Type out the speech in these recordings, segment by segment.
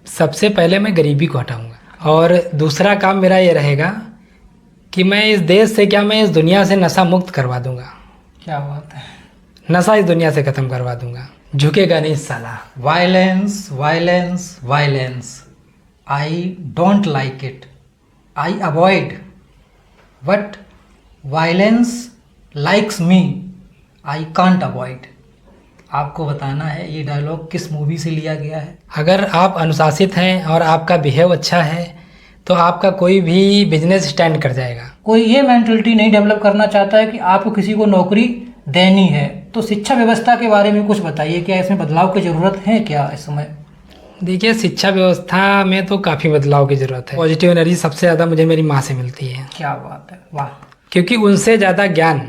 सबसे पहले मैं गरीबी को हटाऊंगा और दूसरा काम मेरा ये रहेगा कि मैं इस देश से क्या, मैं इस दुनिया से नशा मुक्त करवा दूंगा। क्या बात है। नशा इस दुनिया से ख़त्म करवा दूंगा, झुकेगा नहीं साला। Violence violence violence, I don't like it, I avoid, but violence likes me, I can't avoid. आपको बताना है ये डायलॉग किस मूवी से लिया गया है। अगर आप अनुशासित हैं और आपका बिहेव अच्छा है तो आपका कोई भी बिजनेस स्टैंड कर जाएगा। कोई ये मेंटलिटी नहीं डेवलप करना चाहता है कि आपको किसी को नौकरी देनी है, तो शिक्षा व्यवस्था के बारे में कुछ बताइए, क्या इसमें बदलाव की ज़रूरत है क्या इस समय? देखिए, शिक्षा व्यवस्था में तो काफ़ी बदलाव की ज़रूरत है। पॉजिटिव एनर्जी सबसे ज़्यादा मुझे मेरी माँ से मिलती है। क्या बात है, वाह। क्योंकि उनसे ज़्यादा ज्ञान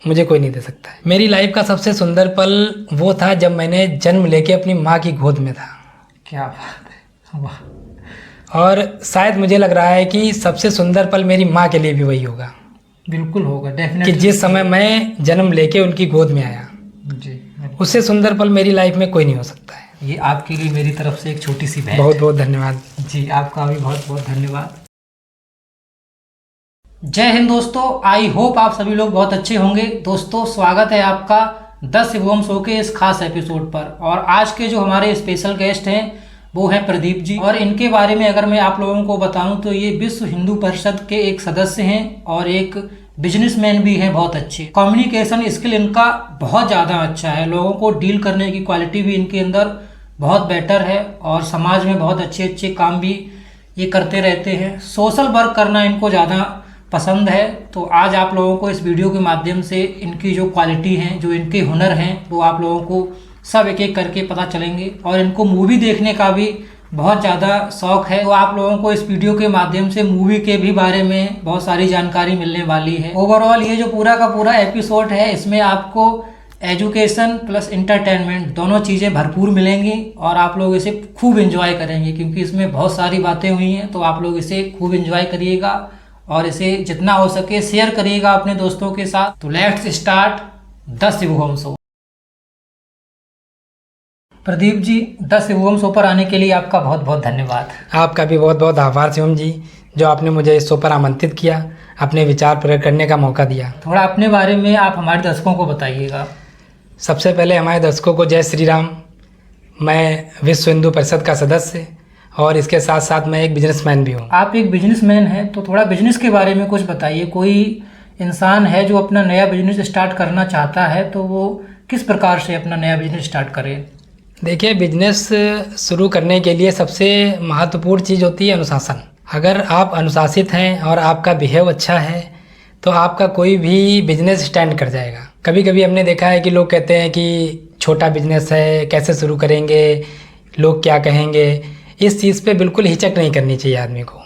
मुझे कोई नहीं दे सकता है। मेरी लाइफ का सबसे सुंदर पल वो था जब मैंने जन्म लेके अपनी माँ की गोद में था। क्या बात है, वाह। और शायद मुझे लग रहा है कि सबसे सुंदर पल मेरी माँ के लिए भी वही होगा। बिल्कुल होगा, कि डेफिनेटली। जिस समय मैं जन्म लेके उनकी गोद में आया, जी, उससे सुंदर पल मेरी लाइफ में कोई नहीं हो सकता है। ये आपके लिए मेरी तरफ से एक छोटी सी भेंट। बहुत बहुत धन्यवाद। जी, आपका भी बहुत बहुत धन्यवाद। जय हिंद दोस्तों, आई होप आप सभी लोग बहुत अच्छे होंगे। दोस्तों, स्वागत है आपका द शिवम शो के इस खास एपिसोड पर। और आज के जो हमारे स्पेशल गेस्ट हैं वो हैं प्रदीप जी। और इनके बारे में अगर मैं आप लोगों को बताऊं तो ये विश्व हिंदू परिषद के एक सदस्य हैं और एक बिजनेसमैन भी हैं, बहुत अच्छे। कम्युनिकेशन स्किल इनका बहुत ज़्यादा अच्छा है, लोगों को डील करने की क्वालिटी भी इनके अंदर बहुत बेटर है और समाज में बहुत अच्छे अच्छे काम भी ये करते रहते हैं। सोशल वर्क करना इनको ज़्यादा पसंद है। तो आज आप लोगों को इस वीडियो के माध्यम से इनकी जो क्वालिटी हैं, जो इनके हुनर हैं, वो आप लोगों को सब एक एक करके पता चलेंगे। और इनको मूवी देखने का भी बहुत ज़्यादा शौक है, तो आप लोगों को इस वीडियो के माध्यम से मूवी के भी बारे में बहुत सारी जानकारी मिलने वाली है। ओवरऑल ये जो पूरा का पूरा एपिसोड है, इसमें आपको एजुकेशन प्लस इंटरटेनमेंट दोनों चीज़ें भरपूर मिलेंगी और आप लोग इसे खूब एंजॉय करेंगे, क्योंकि इसमें बहुत सारी बातें हुई हैं। तो आप लोग इसे खूब एंजॉय करिएगा और इसे जितना हो सके शेयर करिएगा अपने दोस्तों के साथ। तो let's start the Shivam show. Pradeep ji, the Shivam show पर आने के लिए आपका बहुत बहुत धन्यवाद। आपका भी बहुत बहुत आभार शिवम जी, जो आपने मुझे इस शो पर आमंत्रित किया, अपने विचार प्रकट करने का मौका दिया। थोड़ा अपने बारे में आप हमारे दर्शकों को बताइएगा। सबसे पहले हमारे दर्शकों को जय श्री राम। मैं विश्व हिंदू परिषद का सदस्य और इसके साथ साथ मैं एक बिजनेसमैन भी हूँ। आप एक बिजनेसमैन हैं, तो थोड़ा बिजनेस के बारे में कुछ बताइए। कोई इंसान है जो अपना नया बिजनेस स्टार्ट करना चाहता है, तो वो किस प्रकार से अपना नया बिजनेस स्टार्ट करे? देखिए, बिजनेस शुरू करने के लिए सबसे महत्वपूर्ण चीज़ होती है अनुशासन। अगर आप अनुशासित हैं और आपका बिहेव अच्छा है तो आपका कोई भी बिजनेस स्टैंड कर जाएगा। कभी कभी हमने देखा है कि लोग कहते हैं कि छोटा बिजनेस है, कैसे शुरू करेंगे, लोग क्या कहेंगे। इस चीज़ पे बिल्कुल हिचक नहीं करनी चाहिए आदमी को।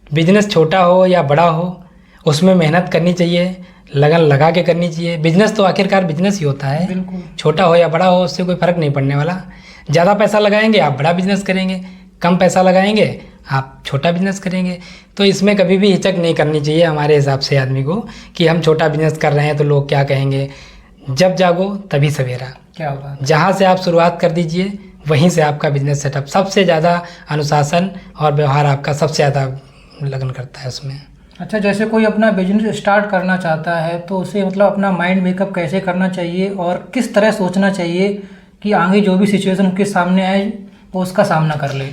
बिजनेस छोटा हो या बड़ा हो, उसमें मेहनत करनी चाहिए, लगन लगा के करनी चाहिए। बिजनेस तो आखिरकार बिजनेस ही होता है, बिल्कुल। छोटा हो या बड़ा हो, उससे कोई फ़र्क नहीं पड़ने वाला। ज़्यादा पैसा लगाएंगे आप बड़ा बिजनेस करेंगे, कम पैसा लगाएंगे आप छोटा बिजनेस करेंगे। तो इसमें कभी भी हिचक नहीं करनी चाहिए हमारे हिसाब से आदमी को कि हम छोटा बिजनेस कर रहे हैं तो लोग क्या कहेंगे। जब जागो तभी सवेरा। क्या बात। जहाँ से आप शुरुआत कर दीजिए वहीं से आपका बिजनेस सेटअप। सबसे ज़्यादा अनुशासन और व्यवहार आपका सबसे ज़्यादा लगन करता है उसमें। अच्छा, जैसे कोई अपना बिजनेस स्टार्ट करना चाहता है तो उसे मतलब अपना माइंड मेकअप कैसे करना चाहिए और किस तरह सोचना चाहिए कि आगे जो भी सिचुएशन उसके सामने आए वो उसका सामना कर ले?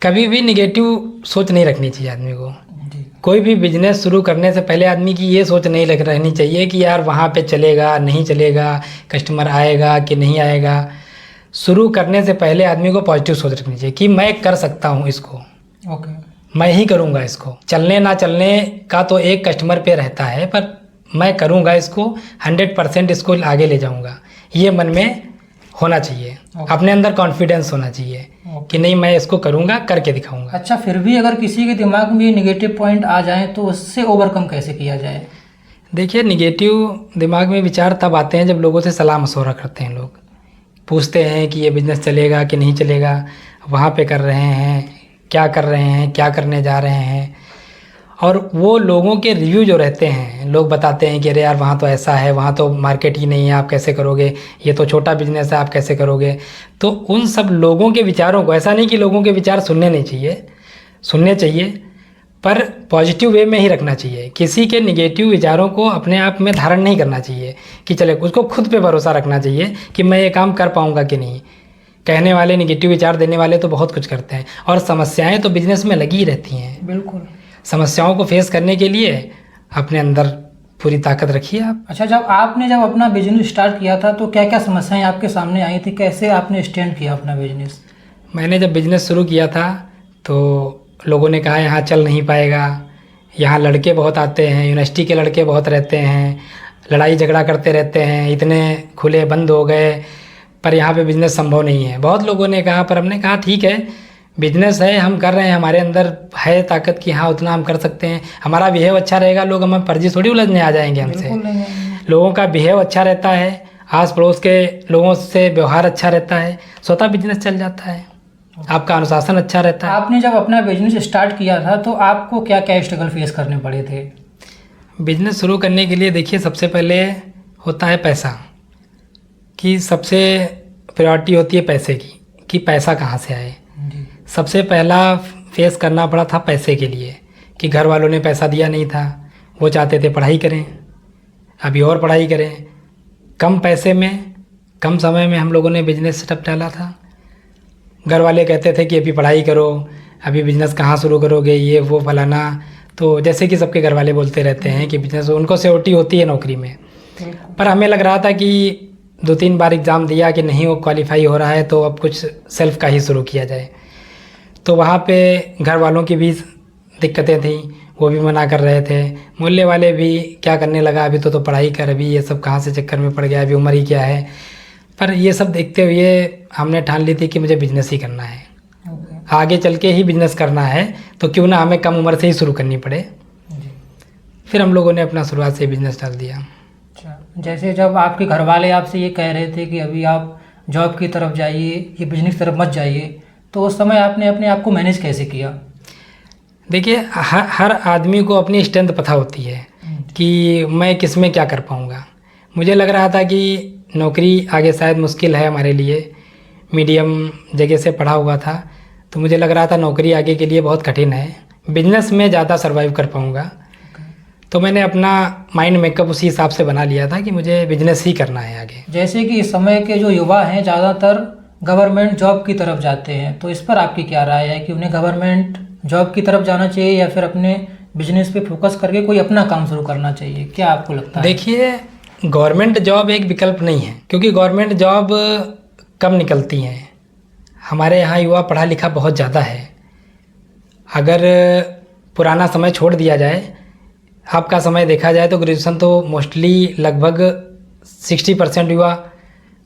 कभी भी निगेटिव सोच नहीं रखनी चाहिए आदमी को। जी। कोई भी बिजनेस शुरू करने से पहले आदमी की ये सोच नहीं रहनी चाहिए कि यार वहाँ पे चलेगा नहीं चलेगा, कस्टमर आएगा कि नहीं आएगा। शुरू करने से पहले आदमी को पॉजिटिव सोच रखनी चाहिए कि मैं कर सकता हूँ इसको, ओके, मैं ही करूँगा इसको। चलने ना चलने का तो एक कस्टमर पे रहता है, पर मैं करूँगा इसको, 100% इसको आगे ले जाऊँगा, ये मन में होना चाहिए। अपने अंदर कॉन्फिडेंस होना चाहिए कि नहीं, मैं इसको करूँगा, करके दिखाऊँगा। अच्छा, फिर भी अगर किसी के दिमाग में नेगेटिव पॉइंट आ जाए तो उससे ओवरकम कैसे किया जाए? देखिए, निगेटिव दिमाग में विचार तब आते हैं जब लोगों से सलाह मशवरा करते हैं। लोग पूछते हैं कि ये बिज़नेस चलेगा कि नहीं चलेगा, वहाँ पे कर रहे हैं, क्या कर रहे हैं, क्या करने जा रहे हैं। और वो लोगों के रिव्यू जो रहते हैं, लोग बताते हैं कि अरे यार वहाँ तो ऐसा है, वहाँ तो मार्केट ही नहीं है, आप कैसे करोगे, ये तो छोटा बिजनेस है, आप कैसे करोगे। तो उन सब लोगों के विचारों को, ऐसा नहीं कि लोगों के विचार सुनने नहीं चाहिए, सुनने चाहिए, पर पॉजिटिव वे में ही रखना चाहिए। किसी के निगेटिव विचारों को अपने आप में धारण नहीं करना चाहिए कि चले, उसको खुद पे भरोसा रखना चाहिए कि मैं ये काम कर पाऊँगा कि नहीं। कहने वाले, निगेटिव विचार देने वाले तो बहुत कुछ करते हैं, और समस्याएं तो बिजनेस में लगी ही रहती हैं। बिल्कुल। समस्याओं को फेस करने के लिए अपने अंदर पूरी ताकत रखिए आप। अच्छा, जब अपना बिजनेस स्टार्ट किया था तो क्या क्या समस्याएं आपके सामने आई थी, कैसे आपने स्टैंड किया अपना बिजनेस? मैंने जब बिजनेस शुरू किया था तो लोगों ने कहा यहाँ चल नहीं पाएगा, यहाँ लड़के बहुत आते हैं, यूनिवर्सिटी के लड़के बहुत रहते हैं, लड़ाई झगड़ा करते रहते हैं, इतने खुले बंद हो गए, पर यहाँ पे बिज़नेस संभव नहीं है। बहुत लोगों ने कहा, पर हमने कहा ठीक है, बिजनेस है, हम कर रहे हैं, हमारे अंदर है ताकत कि हाँ उतना हम कर सकते हैं। हमारा बिहेव अच्छा रहेगा, लोग हमें फर्जी थोड़ी उलझने आ जाएंगे हमसे। लोगों का बिहेव अच्छा रहता है, आस पड़ोस के लोगों से व्यवहार अच्छा रहता है, स्वतः बिजनेस चल जाता है, आपका अनुशासन अच्छा रहता है। आपने जब अपना बिजनेस स्टार्ट किया था तो आपको क्या क्या स्ट्रगल फेस करने पड़े थे? बिजनेस शुरू करने के लिए देखिए, सबसे पहले होता है पैसा, कि सबसे प्रायोरिटी होती है पैसे की, कि पैसा कहाँ से आए। सबसे पहला फेस करना पड़ा था पैसे के लिए, कि घर वालों ने पैसा दिया नहीं था, वो चाहते थे पढ़ाई करें, अभी और पढ़ाई करें। कम पैसे में, कम समय में हम लोगों ने बिजनेस सेटअप डाला था। घर वाले कहते थे कि अभी पढ़ाई करो, अभी बिजनेस कहाँ शुरू करोगे, ये वो फलाना। तो जैसे कि सबके घर वाले बोलते रहते हैं कि बिजनेस, उनको सिक्योरिटी होती है नौकरी में, पर हमें लग रहा था कि 2-3 बार एग्ज़ाम दिया कि नहीं वो क्वालिफाई हो रहा है, तो अब कुछ सेल्फ का ही शुरू किया जाए। तो वहाँ पे घर वालों की भी दिक्कतें थी, वो भी मना कर रहे थे, मोहल्ले वाले भी क्या करने लगा, अभी तो पढ़ाई कर, अभी ये सब कहाँ से चक्कर में पड़ गया, अभी उम्र ही क्या है। पर ये सब देखते हुए हमने ठान ली थी कि मुझे बिजनेस ही करना है, आगे चल के ही बिजनेस करना है, तो क्यों ना हमें कम उम्र से ही शुरू करनी पड़े। फिर हम लोगों ने अपना शुरुआत से बिजनेस डाल दिया। अच्छा, जैसे जब आपके घर वाले आपसे ये कह रहे थे कि अभी आप जॉब की तरफ जाइए, ये बिजनेस की तरफ मत जाइए, तो उस समय आपने अपने आप को मैनेज कैसे किया? देखिए, हर आदमी को अपनी स्ट्रेंथ पता होती है कि मैं किस में क्या कर पाऊँगा। मुझे लग रहा था कि नौकरी आगे शायद मुश्किल है हमारे लिए, मीडियम जगह से पढ़ा हुआ था, तो मुझे लग रहा था नौकरी आगे के लिए बहुत कठिन है, बिजनेस में ज़्यादा सर्वाइव कर पाऊँगा। तो मैंने अपना माइंड मेकअप उसी हिसाब से बना लिया था कि मुझे बिजनेस ही करना है आगे। जैसे कि इस समय के जो युवा हैं ज़्यादातर गवर्नमेंट जॉब की तरफ जाते हैं, तो इस पर आपकी क्या राय है कि उन्हें गवर्नमेंट जॉब की तरफ जाना चाहिए या फिर अपने बिजनेस पे फोकस करके कोई अपना काम शुरू करना चाहिए? क्या आपको लगता है? देखिए, गवर्नमेंट जॉब एक विकल्प नहीं है, क्योंकि गवर्नमेंट जॉब कम निकलती हैं। हमारे यहाँ युवा पढ़ा लिखा बहुत ज़्यादा है। अगर पुराना समय छोड़ दिया जाए, आपका समय देखा जाए तो ग्रेजुएशन तो मोस्टली लगभग 60% युवा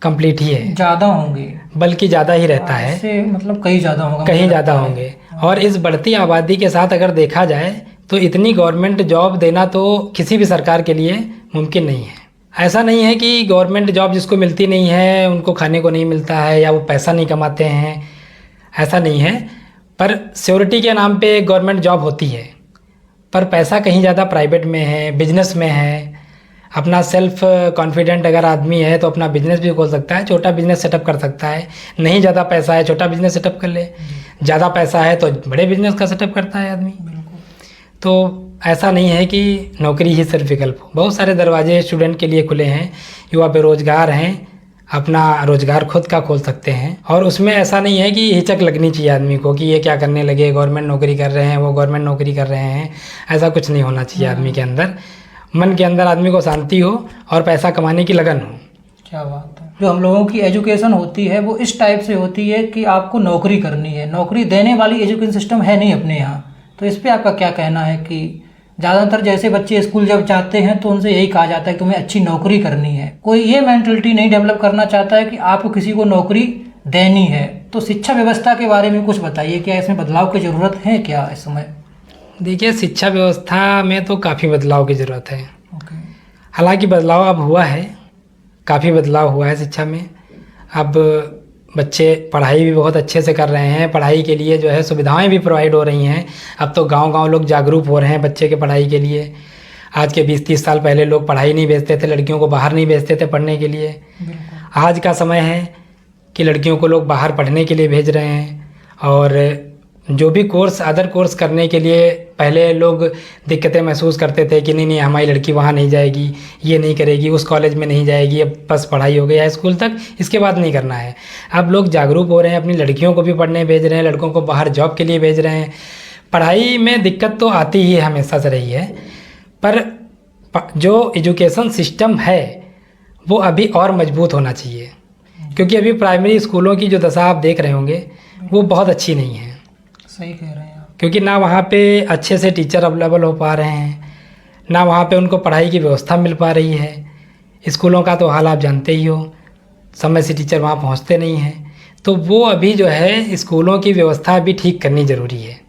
कंप्लीट ही है। ज़्यादा होंगे, बल्कि ज़्यादा ही रहता है, इससे मतलब कहीं ज़्यादा होगा, कहीं ज़्यादा होंगे। और इस बढ़ती आबादी के साथ अगर देखा जाए तो इतनी गवर्नमेंट जॉब देना तो किसी भी सरकार के लिए मुमकिन नहीं है। ऐसा नहीं है कि गवर्नमेंट जॉब जिसको मिलती नहीं है उनको खाने को नहीं मिलता है या वो पैसा नहीं कमाते हैं, ऐसा नहीं है। पर सिक्योरिटी के नाम पे गवर्नमेंट जॉब होती है, पर पैसा कहीं ज़्यादा प्राइवेट में है, बिजनेस में है। अपना सेल्फ कॉन्फिडेंट अगर आदमी है तो अपना बिजनेस भी खोल सकता है, छोटा बिजनेस सेटअप कर सकता है। नहीं ज़्यादा पैसा है, छोटा बिजनेस सेटअप कर ले, ज़्यादा पैसा है तो बड़े बिजनेस का सेटअप करता है आदमी। तो ऐसा नहीं है कि नौकरी ही सिर्फ विकल्प हो, बहुत सारे दरवाजे स्टूडेंट के लिए खुले हैं। युवा बेरोजगार हैं, अपना रोजगार खुद का खोल सकते हैं, और उसमें ऐसा नहीं है कि हिचक लगनी चाहिए आदमी को कि ये क्या करने लगे, गवर्नमेंट नौकरी कर रहे हैं, वो गवर्नमेंट नौकरी कर रहे हैं। ऐसा कुछ नहीं होना चाहिए आदमी के अंदर। मन के अंदर आदमी को शांति हो और पैसा कमाने की लगन हो। क्या बात है। जो हम लोगों की एजुकेशन होती है वो इस टाइप से होती है कि आपको नौकरी करनी है, नौकरी देने वाली एजुकेशन सिस्टम है नहीं अपने यहाँ। तो इस पर आपका क्या कहना है कि ज़्यादातर जैसे बच्चे स्कूल जब जाते हैं तो उनसे यही कहा जाता है कि तुम्हें अच्छी नौकरी करनी है, कोई ये मेंटलिटी नहीं डेवलप करना चाहता है कि आपको किसी को नौकरी देनी है। तो शिक्षा व्यवस्था के बारे में कुछ बताइए, क्या इसमें बदलाव की ज़रूरत है क्या इस समय? देखिए, शिक्षा व्यवस्था में तो काफ़ी बदलाव की ज़रूरत है। हालांकि बदलाव अब हुआ है, काफ़ी बदलाव हुआ है शिक्षा में। अब बच्चे पढ़ाई भी बहुत अच्छे से कर रहे हैं, पढ़ाई के लिए जो है सुविधाएं भी प्रोवाइड हो रही हैं। अब तो गांव-गांव लोग जागरूक हो रहे हैं बच्चे के पढ़ाई के लिए। आज के 20-30 साल पहले लोग पढ़ाई नहीं भेजते थे, लड़कियों को बाहर नहीं भेजते थे पढ़ने के लिए। आज का समय है कि लड़कियों को लोग बाहर पढ़ने के लिए भेज रहे हैं। और जो भी कोर्स, अदर कोर्स करने के लिए पहले लोग दिक्कतें महसूस करते थे कि नहीं हमारी लड़की वहाँ नहीं जाएगी, ये नहीं करेगी, उस कॉलेज में नहीं जाएगी, अब बस पढ़ाई हो गई है स्कूल तक, इसके बाद नहीं करना है। अब लोग जागरूक हो रहे हैं, अपनी लड़कियों को भी पढ़ने भेज रहे हैं, लड़कों को बाहर जॉब के लिए भेज रहे हैं। पढ़ाई में दिक्कत तो आती ही हमेशा से रही है, पर जो एजुकेशन सिस्टम है वो अभी और मजबूत होना चाहिए, क्योंकि अभी प्राइमरी स्कूलों की जो दशा आप देख रहे होंगे वो बहुत अच्छी नहीं है। सही कह रहे हैं आप। क्योंकि ना वहाँ पे अच्छे से टीचर अवेलेबल हो पा रहे हैं, ना वहाँ पे उनको पढ़ाई की व्यवस्था मिल पा रही है। स्कूलों का तो हाल आप जानते ही हो, समय से टीचर वहाँ पहुँचते नहीं हैं। तो वो अभी जो है स्कूलों की व्यवस्था भी ठीक करनी ज़रूरी है,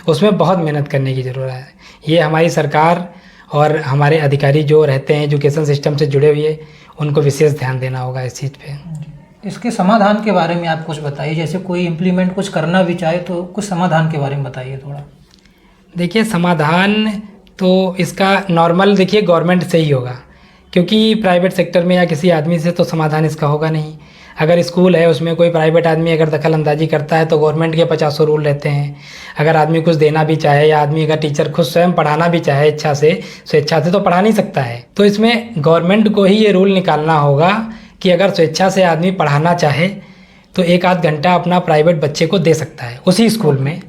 उसमें बहुत मेहनत करने की ज़रूरत है। ये हमारी सरकार और हमारे अधिकारी जो रहते हैं एजुकेशन सिस्टम से जुड़े हुए, उनको विशेष ध्यान देना होगा इस चीज़ पे। इसके समाधान के बारे में आप कुछ बताइए, जैसे कोई इम्प्लीमेंट कुछ करना भी चाहे तो कुछ समाधान के बारे में बताइए थोड़ा। देखिए, समाधान तो इसका नॉर्मल देखिए गवर्नमेंट से ही होगा, क्योंकि प्राइवेट सेक्टर में या किसी आदमी से तो समाधान इसका होगा नहीं। अगर स्कूल है उसमें कोई प्राइवेट आदमी अगर दखल अंदाजी करता है तो गवर्नमेंट के 50 रूल रहते हैं। अगर आदमी कुछ देना भी चाहे या आदमी अगर टीचर खुद स्वयं पढ़ाना भी चाहे इच्छा से, स्वेच्छा से, तो पढ़ा नहीं सकता है। तो इसमें गवर्नमेंट को ही ये रूल निकालना होगा कि अगर स्वेच्छा से आदमी पढ़ाना चाहे तो 1-8 घंटा अपना प्राइवेट बच्चे को दे सकता है उसी स्कूल में।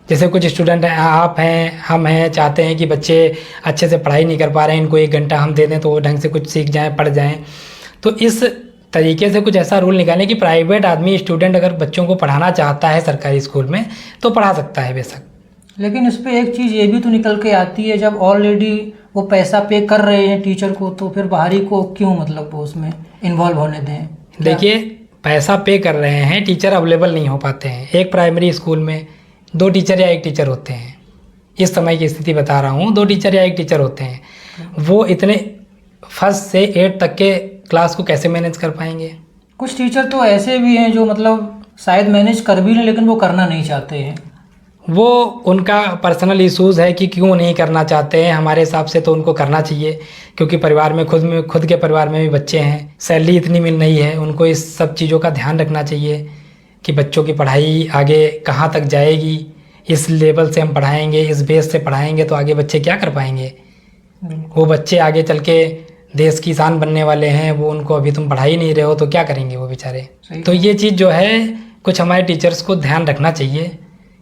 जैसे कुछ स्टूडेंट हैं, आप हैं, हम हैं, चाहते हैं कि बच्चे अच्छे से पढ़ाई नहीं कर पा रहे हैं, इनको 1 घंटा हम दे दें तो वो ढंग से कुछ सीख जाएं, पढ़ जाएं। तो इस तरीके से कुछ ऐसा रूल निकालें कि प्राइवेट आदमी स्टूडेंट अगर बच्चों को पढ़ाना चाहता है सरकारी स्कूल में तो पढ़ा सकता है बेशक। लेकिन इस पे एक चीज़ ये भी तो निकल के आती है, जब ऑलरेडी वो पैसा पे कर रहे हैं टीचर को, तो फिर बाहरी को क्यों मतलब वो उसमें इन्वॉल्व होने दें। देखिए, पैसा पे कर रहे हैं, टीचर अवेलेबल नहीं हो पाते हैं। एक प्राइमरी स्कूल में 2 टीचर या 1 टीचर होते हैं। इस समय की स्थिति बता रहा हूँ, 2 टीचर या 1 टीचर होते हैं। वो इतने 1st से 8 तक के क्लास को कैसे मैनेज कर पाएंगे। कुछ टीचर तो ऐसे भी हैं जो मतलब शायद मैनेज कर भी लें लेकिन वो करना नहीं चाहते हैं। वो उनका पर्सनल इश्यूज़ है कि क्यों नहीं करना चाहते हैं। हमारे हिसाब से तो उनको करना चाहिए, क्योंकि परिवार में खुद के परिवार में भी बच्चे हैं, सैलरी इतनी मिल रही है, उनको इस सब चीज़ों का ध्यान रखना चाहिए कि बच्चों की पढ़ाई आगे कहाँ तक जाएगी। इस लेवल से हम पढ़ाएंगे, इस बेस से पढ़ाएंगे तो आगे बच्चे क्या कर पाएंगे। वो बच्चे आगे चल के देश की शान बनने वाले हैं, वो उनको अभी तुम पढ़ा ही नहीं रहे हो तो क्या करेंगे वो बेचारे। तो ये चीज़ जो है कुछ हमारे टीचर्स को ध्यान रखना चाहिए,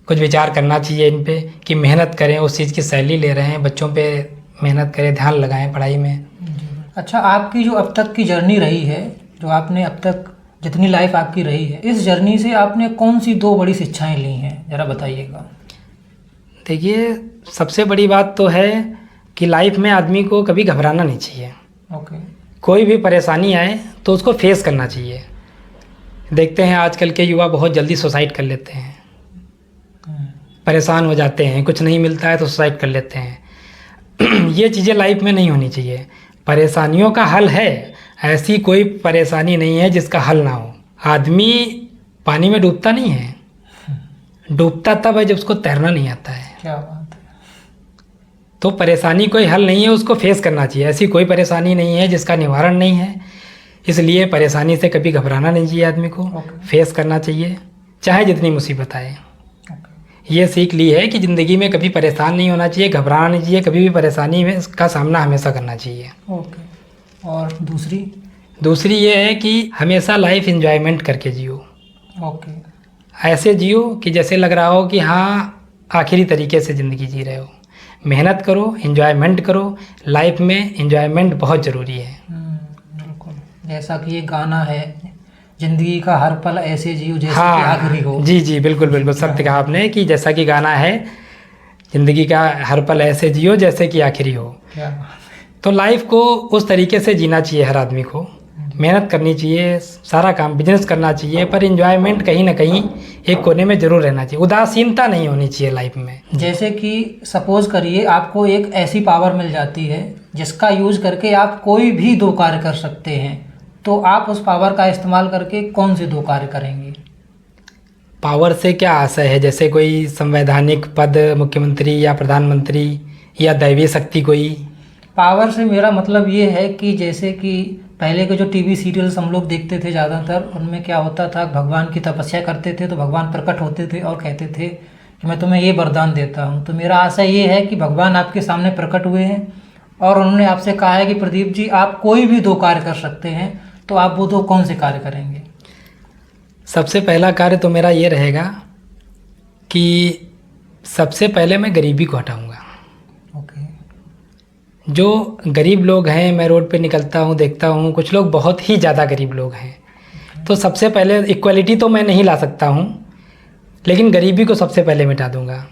कुछ विचार करना चाहिए इन पे कि मेहनत करें, उस चीज़ की सैलरी ले रहे हैं, बच्चों पे मेहनत करें, ध्यान लगाएं पढ़ाई में। अच्छा, आपकी जो अब तक की जर्नी रही है, जो आपने अब तक जितनी लाइफ आपकी रही है, इस जर्नी से आपने कौन सी 2 बड़ी शिक्षाएं ली हैं, ज़रा बताइएगा। देखिए, सबसे बड़ी बात तो है कि लाइफ में आदमी को कभी घबराना नहीं चाहिए। ओके। कोई भी परेशानी आए तो उसको फेस करना चाहिए। देखते हैं आजकल के युवा बहुत जल्दी सुसाइड कर लेते हैं, परेशान हो जाते हैं, कुछ नहीं मिलता है तो सुसाइड कर लेते हैं। ये चीज़ें लाइफ में नहीं होनी चाहिए। परेशानियों का हल है, ऐसी कोई परेशानी नहीं है जिसका हल ना हो। आदमी पानी में डूबता नहीं है, डूबता तब है जब उसको तैरना नहीं आता है। क्या बात है। तो परेशानी कोई हल नहीं है, उसको फेस करना चाहिए। ऐसी कोई परेशानी नहीं है जिसका निवारण नहीं है, इसलिए परेशानी से कभी घबराना नहीं चाहिए आदमी को। फेस करना चाहिए चाहे जितनी मुसीबत आए। ये सीख ली है कि ज़िंदगी में कभी परेशान नहीं होना चाहिए, घबराना नहीं चाहिए, कभी भी परेशानी में का सामना हमेशा करना चाहिए। ओके। और दूसरी ये है कि हमेशा लाइफ एंजॉयमेंट करके जियो। ओके। ऐसे जियो कि जैसे लग रहा हो कि हाँ आखिरी तरीके से ज़िंदगी जी रहे हो। मेहनत करो, एंजॉयमेंट करो, लाइफ में एंजॉयमेंट बहुत ज़रूरी है। बिल्कुल, जैसा कि ये गाना है, जिंदगी का हर पल ऐसे जियो जैसे कि आखिरी हो। जी बिल्कुल सत्य कहा आपने कि जैसा कि गाना है, ज़िंदगी का हर पल ऐसे जियो जैसे कि आखिरी हो। तो लाइफ को उस तरीके से जीना चाहिए हर आदमी को। मेहनत करनी चाहिए, सारा काम बिजनेस करना चाहिए, पर एंजॉयमेंट कहीं ना कहीं एक कोने में ज़रूर रहना चाहिए। उदासीनता नहीं होनी चाहिए लाइफ में। जैसे कि सपोज करिए आपको एक ऐसी पावर मिल जाती है जिसका यूज़ करके आप कोई भी 2 कार्य कर सकते हैं, तो आप उस पावर का इस्तेमाल करके कौन से 2 कार्य करेंगे? पावर से क्या आशय है? जैसे कोई संवैधानिक पद, मुख्यमंत्री या प्रधानमंत्री, या दैवीय शक्ति कोई? पावर से मेरा मतलब ये है कि जैसे कि पहले के जो टीवी सीरियल्स हम लोग देखते थे ज़्यादातर, उनमें क्या होता था, भगवान की तपस्या करते थे तो भगवान प्रकट होते थे और कहते थे कि मैं तुम्हें ये वरदान देता हूँ। तो मेरा आशा ये है कि भगवान आपके सामने प्रकट हुए हैं और उन्होंने आपसे कहा है कि प्रदीप जी आप कोई भी 2 कार्य कर सकते हैं, तो आप वो 2 कौन से कार्य करेंगे? सबसे पहला कार्य तो मेरा ये रहेगा कि सबसे पहले मैं गरीबी को हटाऊंगा। ओके। जो गरीब लोग हैं, मैं रोड पे निकलता हूँ, देखता हूँ कुछ लोग बहुत ही ज़्यादा गरीब लोग हैं। तो सबसे पहले इक्वलिटी तो मैं नहीं ला सकता हूँ, लेकिन गरीबी को सबसे पहले मिटा दूंगा।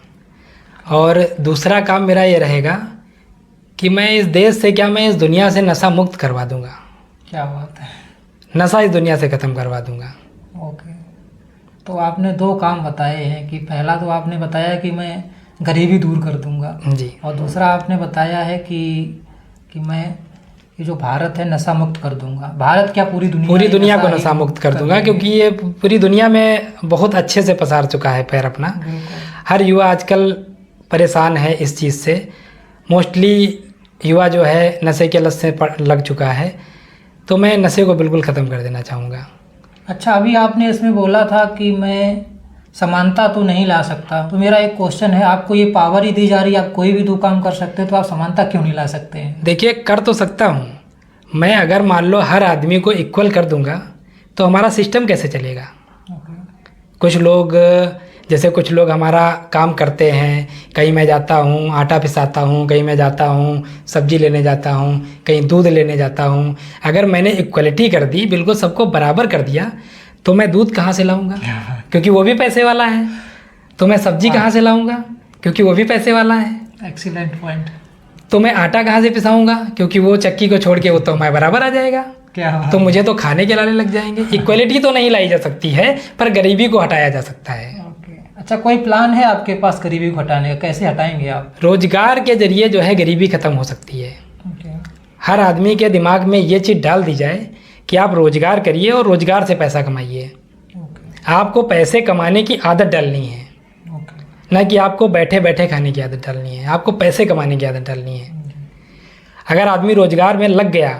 और दूसरा काम मेरा ये रहेगा कि मैं इस देश से, क्या मैं इस दुनिया से नशा मुक्त करवा दूंगा। क्या बात है। नशा इस दुनिया से ख़त्म करवा दूंगा। ओके। तो आपने 2 काम बताए हैं कि पहला तो आपने बताया कि मैं गरीबी दूर कर दूंगा जी। और दूसरा आपने बताया है कि मैं ये जो भारत है नशा मुक्त कर दूंगा। भारत क्या, पूरी दुनिया को नशा मुक्त कर दूंगा, क्योंकि ये पूरी दुनिया में बहुत अच्छे से पसार चुका है पैर अपना। हर युवा आजकल परेशान है इस चीज़ से। मोस्टली युवा जो है नशे के लत से लग चुका है, तो मैं नशे को बिल्कुल ख़त्म कर देना चाहूँगा। अच्छा, अभी आपने इसमें बोला था कि मैं समानता तो नहीं ला सकता, तो मेरा एक क्वेश्चन है, आपको ये पावर ही दी जा रही है, आप कोई भी 2 काम कर सकते हैं, तो आप समानता क्यों नहीं ला सकते हैं? देखिए, कर तो सकता हूँ मैं। अगर मान लो हर आदमी को इक्वल कर दूंगा तो हमारा सिस्टम कैसे चलेगा? कुछ लोग, जैसे कुछ लोग हमारा काम करते हैं, कहीं मैं जाता हूँ आटा पिसाता हूँ, कहीं मैं जाता हूँ सब्जी लेने जाता हूँ, कहीं दूध लेने जाता हूँ। अगर मैंने इक्वलिटी कर दी, बिल्कुल सबको बराबर कर दिया, तो मैं दूध कहाँ से लाऊंगा? क्योंकि वो भी पैसे वाला है। तो मैं सब्जी कहाँ से लाऊंगा? क्योंकि वो भी पैसे वाला है। Excellent point. तो मैं आटा कहाँ से पिसाऊंगा? क्योंकि वो चक्की को छोड़ के वो तो मैं बराबर आ जाएगा। क्या? तो मुझे तो खाने के लाने लग जाएंगे। इक्वलिटी तो नहीं लाई जा सकती है, पर गरीबी को हटाया जा सकता है। अच्छा, कोई प्लान है आपके पास गरीबी को हटाने का? कैसे हटाएंगे आप? रोजगार के जरिए जो है गरीबी खत्म हो सकती है। हर आदमी के दिमाग में ये चीज़ डाल दी जाए कि आप रोजगार करिए और रोजगार से पैसा कमाइए। आपको पैसे कमाने की आदत डालनी है, ना कि आपको बैठे बैठे खाने की आदत डालनी है। आपको पैसे कमाने की आदत डालनी है। अगर आदमी रोजगार में लग गया,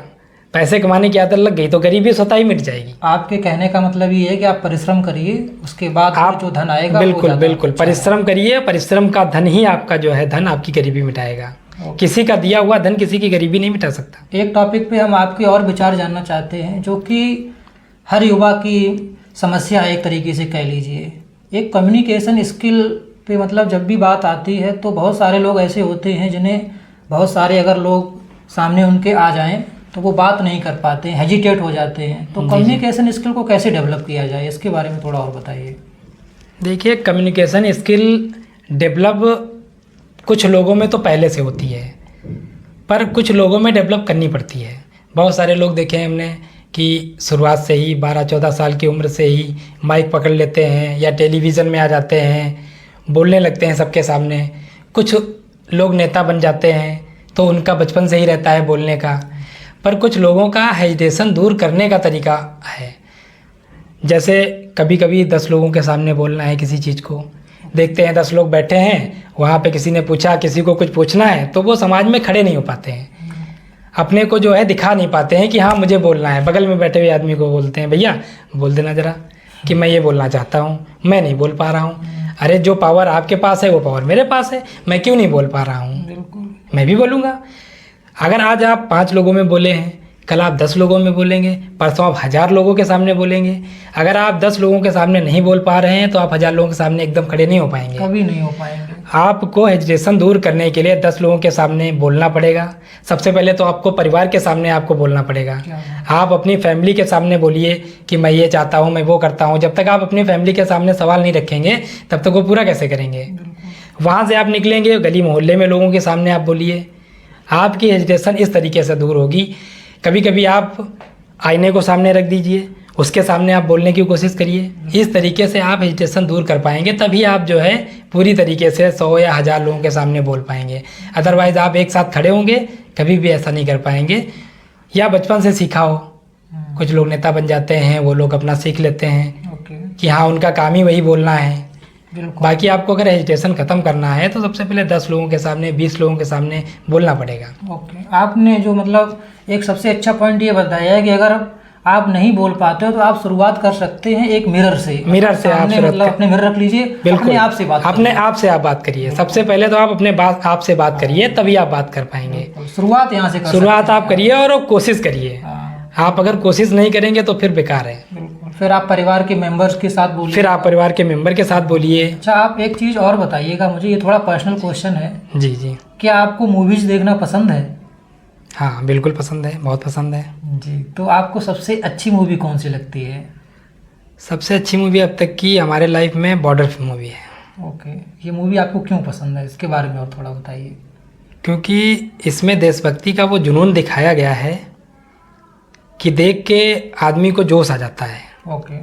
पैसे कमाने की आदत लग गई, तो गरीबी स्वतः ही मिट जाएगी। आपके कहने का मतलब ये है कि आप परिश्रम करिए, उसके बाद आप जो धन आएगा बिल्कुल बिल्कुल परिश्रम करिए। परिश्रम का धन ही आपका जो है धन आपकी गरीबी मिटाएगा। किसी का दिया हुआ धन किसी की गरीबी नहीं मिटा सकता। एक टॉपिक पे हम आपके और विचार जानना चाहते हैं, जो कि हर युवा की समस्या एक तरीके से कह लीजिए। एक कम्युनिकेशन स्किल पे मतलब जब भी बात आती है तो बहुत सारे लोग ऐसे होते हैं जिन्हें बहुत सारे अगर लोग सामने उनके आ जाएं तो वो बात नहीं कर पाते हैं, हेजिटेट हो जाते हैं। तो कम्युनिकेशन स्किल को कैसे डेवलप किया जाए, इसके बारे में थोड़ा और बताइए। देखिए, कम्युनिकेशन स्किल डेवलप कुछ लोगों में तो पहले से होती है, पर कुछ लोगों में डेवलप करनी पड़ती है। बहुत सारे लोग देखे हैं हमने कि शुरुआत से ही 12-14 साल की उम्र से ही माइक पकड़ लेते हैं या टेलीविज़न में आ जाते हैं, बोलने लगते हैं सबके सामने। कुछ लोग नेता बन जाते हैं तो उनका बचपन से ही रहता है बोलने का। पर कुछ लोगों का हेजिटेशन दूर करने का तरीका है। जैसे कभी कभी 10 लोगों के सामने बोलना है किसी चीज़ को, देखते हैं 10 लोग बैठे हैं, वहाँ पे किसी ने पूछा, किसी को कुछ पूछना है, तो वो समाज में खड़े नहीं हो पाते हैं, अपने को जो है दिखा नहीं पाते हैं कि हाँ मुझे बोलना है। बगल में बैठे हुए आदमी को बोलते हैं, भैया बोल देना ज़रा कि मैं ये बोलना चाहता हूँ, मैं नहीं बोल पा रहा हूँ। अरे जो पावर आपके पास है वो पावर मेरे पास है, मैं क्यों नहीं बोल पा रहा हूँ? बिल्कुल, मैं भी बोलूँगा। अगर आज आप 5 लोगों में बोले हैं, कल आप 10 लोगों में बोलेंगे, परसों आप 1000 लोगों के सामने बोलेंगे। अगर आप 10 लोगों के सामने नहीं बोल पा रहे हैं तो आप 1000 लोगों के सामने एकदम खड़े नहीं हो पाएंगे, कभी नहीं हो पाएंगे। आपको हेजिटेशन दूर करने के लिए 10 लोगों के सामने बोलना पड़ेगा। सबसे पहले तो आपको परिवार के सामने आपको बोलना पड़ेगा। आप अपनी फैमिली के सामने बोलिए कि मैं ये चाहता हूँ, मैं वो करता हूँ। जब तक आप अपनी फैमिली के सामने सवाल नहीं रखेंगे तब तक वो पूरा कैसे करेंगे? वहाँ से आप निकलेंगे, गली मोहल्ले में लोगों के सामने आप बोलिए, आपकी हेजिटेशन इस तरीके से दूर होगी। कभी कभी आप आईने को सामने रख दीजिए, उसके सामने आप बोलने की कोशिश करिए। इस तरीके से आप हेजिटेशन दूर कर पाएंगे, तभी आप जो है पूरी तरीके से 100 या 1000 लोगों के सामने बोल पाएंगे। अदरवाइज़ आप एक साथ खड़े होंगे, कभी भी ऐसा नहीं कर पाएंगे। या बचपन से सीखा हो कुछ लोग नेता बन जाते हैं, वो लोग अपना सीख लेते हैं ओके, कि हाँ उनका काम ही वही बोलना है। बिल्कुल। बाकी आपको अगर एजिटेशन ख़त्म करना है तो सबसे पहले 10 लोगों के सामने, 20 लोगों के सामने बोलना पड़ेगा। ओके, आपने जो मतलब एक सबसे अच्छा पॉइंट ये बताया है कि अगर आप नहीं बोल पाते हो तो आप शुरुआत कर सकते हैं एक मिरर से। मिरर से आप सामने मतलब अपने मिरर रख लीजिए, अपने आप से बात अपने आप से आप बात करिए। सबसे पहले तो आप अपने आप से बात करिए, तभी आप बात कर पाएंगे। शुरुआत यहाँ से कर शुरुआत आप करिए और कोशिश करिए। हाँ, आप अगर कोशिश नहीं करेंगे तो फिर बेकार है। बिल्कुल। फिर आप परिवार के मेंबर्स के साथ बोलिए। फिर आप परिवार के मेंबर के साथ बोलिए। अच्छा, आप एक चीज़ और बताइएगा मुझे, ये थोड़ा पर्सनल क्वेश्चन है। जी जी। क्या आपको मूवीज देखना पसंद है? हाँ बिल्कुल पसंद है, बहुत पसंद है। जी, तो आपको सबसे अच्छी मूवी कौन सी लगती है? सबसे अच्छी मूवी अब तक की हमारे लाइफ में बॉर्डर मूवी है। ओके, ये मूवी आपको क्यों पसंद है, इसके बारे में और थोड़ा बताइए। क्योंकि इसमें देशभक्ति का वो जुनून दिखाया गया है कि देख के आदमी को जोश आ जाता है। ओके,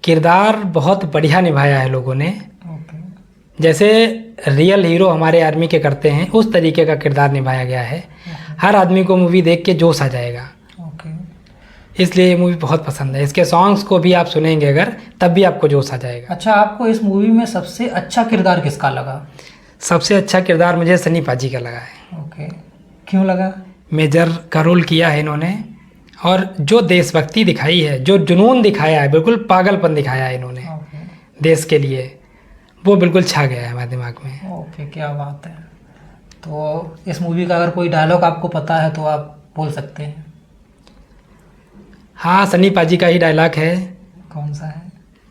किरदार बहुत बढ़िया निभाया है लोगों ने। ओके, जैसे रियल हीरो हमारे आर्मी के करते हैं उस तरीके का किरदार निभाया गया है। हर आदमी को मूवी देख के जोश आ जाएगा, ओके। इसलिए ये मूवी बहुत पसंद है। इसके सॉन्ग्स को भी आप सुनेंगे अगर, तब भी आपको जोश आ जाएगा। अच्छा, आपको इस मूवी में सबसे अच्छा किरदार किसका लगा? सबसे अच्छा किरदार मुझे सनी पाजी का लगा है। ओके, क्यों लगा? मेजर का रोल किया है इन्होंने, और जो देशभक्ति दिखाई है, जो जुनून दिखाया है, बिल्कुल पागलपन दिखाया है इन्होंने ओके, देश के लिए, वो बिल्कुल छा गया है हमारे दिमाग में। ओके, क्या बात है। तो इस मूवी का अगर कोई डायलॉग आपको पता है तो आप बोल सकते हैं। हाँ, सनी पाजी का ही डायलॉग है। कौन सा है?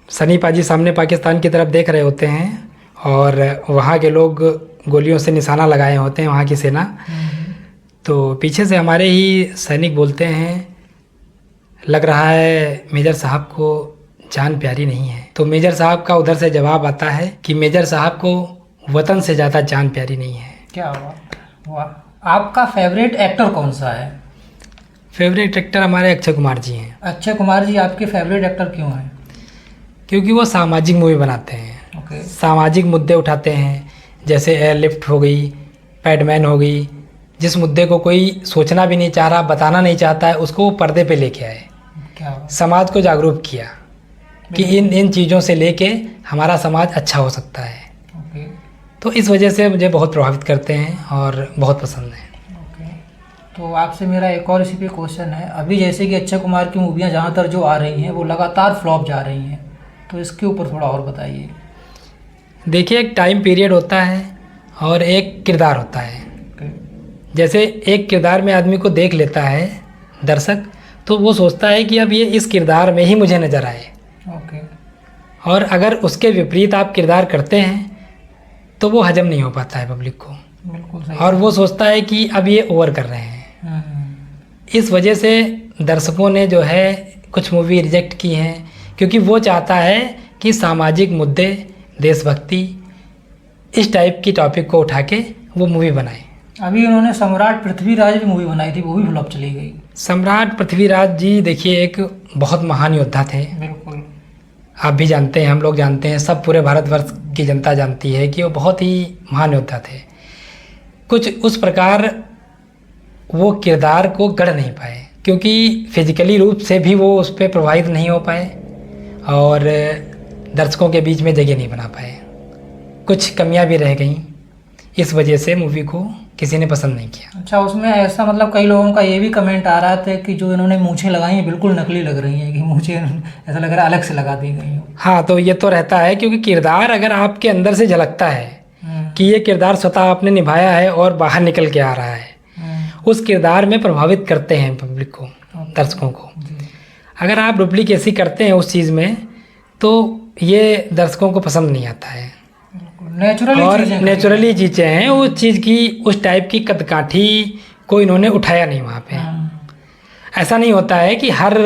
सनी पाजी सामने पाकिस्तान की तरफ देख रहे होते हैं और वहाँ के लोग गोलियों से निशाना लगाए होते हैं, वहाँ की सेना। तो पीछे से हमारे ही सैनिक बोलते हैं, लग रहा है मेजर साहब को जान प्यारी नहीं है। तो मेजर साहब का उधर से जवाब आता है कि मेजर साहब को वतन से ज़्यादा जान प्यारी नहीं है। क्या बात है, वाह। आपका फेवरेट एक्टर कौन सा है? फेवरेट एक्टर हमारे अक्षय कुमार जी हैं। अक्षय कुमार जी आपके फेवरेट एक्टर क्यों हैं? क्योंकि वो सामाजिक मूवी बनाते हैं। ओके, सामाजिक मुद्दे उठाते हैं, जैसे एयरलिफ्ट हो गई, पैडमैन हो गई। जिस मुद्दे को कोई सोचना भी नहीं चाह रहा, बताना नहीं चाहता है, उसको वो पर्दे पे लेके आए, क्या बात। समाज को जागरूक किया कि इन चीज़ों से लेके हमारा समाज अच्छा हो सकता है। ओके, तो इस वजह से मुझे बहुत प्रभावित करते हैं और बहुत पसंद है। ओके। तो आपसे मेरा एक और इसी पे क्वेश्चन है, अभी जैसे कि अक्षय कुमार की मूवियाँ ज़्यादातर जो आ रही हैं वो लगातार फ्लॉप जा रही हैं, तो इसके ऊपर थोड़ा और बताइए। देखिए, एक टाइम पीरियड होता है और एक किरदार होता है। ओके, जैसे एक किरदार में आदमी को देख लेता है दर्शक, तो वो सोचता है कि अब ये इस किरदार में ही मुझे नज़र आए। ओके, और अगर उसके विपरीत आप किरदार करते हैं तो वो हजम नहीं हो पाता है पब्लिक को, बिल्कुल सही। और वो सोचता है कि अब ये ओवर कर रहे हैं। इस वजह से दर्शकों ने जो है कुछ मूवी रिजेक्ट की हैं, क्योंकि वो चाहता है कि सामाजिक मुद्दे, देशभक्ति, इस टाइप की टॉपिक को उठा के वो मूवी बनाए। अभी उन्होंने सम्राट पृथ्वीराज भी मूवी बनाई थी, वो भी फ्लॉप चली गई। सम्राट पृथ्वीराज जी देखिए एक बहुत महान योद्धा थे। बिल्कुल, आप भी जानते हैं, हम लोग जानते हैं, सब पूरे भारतवर्ष की जनता जानती है कि वो बहुत ही महान योद्धा थे। कुछ उस प्रकार वो किरदार को गढ़ नहीं पाए, क्योंकि फिजिकली रूप से भी वो उस पर प्रभावित नहीं हो पाए और दर्शकों के बीच में जगह नहीं बना पाए। कुछ कमियां भी रह गईं, इस वजह से मूवी को किसी ने पसंद नहीं किया। अच्छा, उसमें ऐसा मतलब कई लोगों का ये भी कमेंट आ रहा था कि जो इन्होंने मूछें लगाई हैं बिल्कुल नकली लग रही हैं, कि मूछें ऐसा लग रहा है अलग से लगा दी गई हो। हाँ, तो ये तो रहता है, क्योंकि किरदार अगर आपके अंदर से झलकता है कि ये किरदार स्वतः आपने निभाया है और बाहर निकल के आ रहा है, उस किरदार में प्रभावित करते हैं पब्लिक को, दर्शकों को। अगर आप डुप्लीकेसी करते हैं उस चीज़ में तो ये दर्शकों को पसंद नहीं आता है। नेचुरली और नेचुरली चीज़ें हैं, उस चीज़ की, उस टाइप की कदकाठी को इन्होंने उठाया नहीं वहाँ पे। ऐसा नहीं होता है कि हर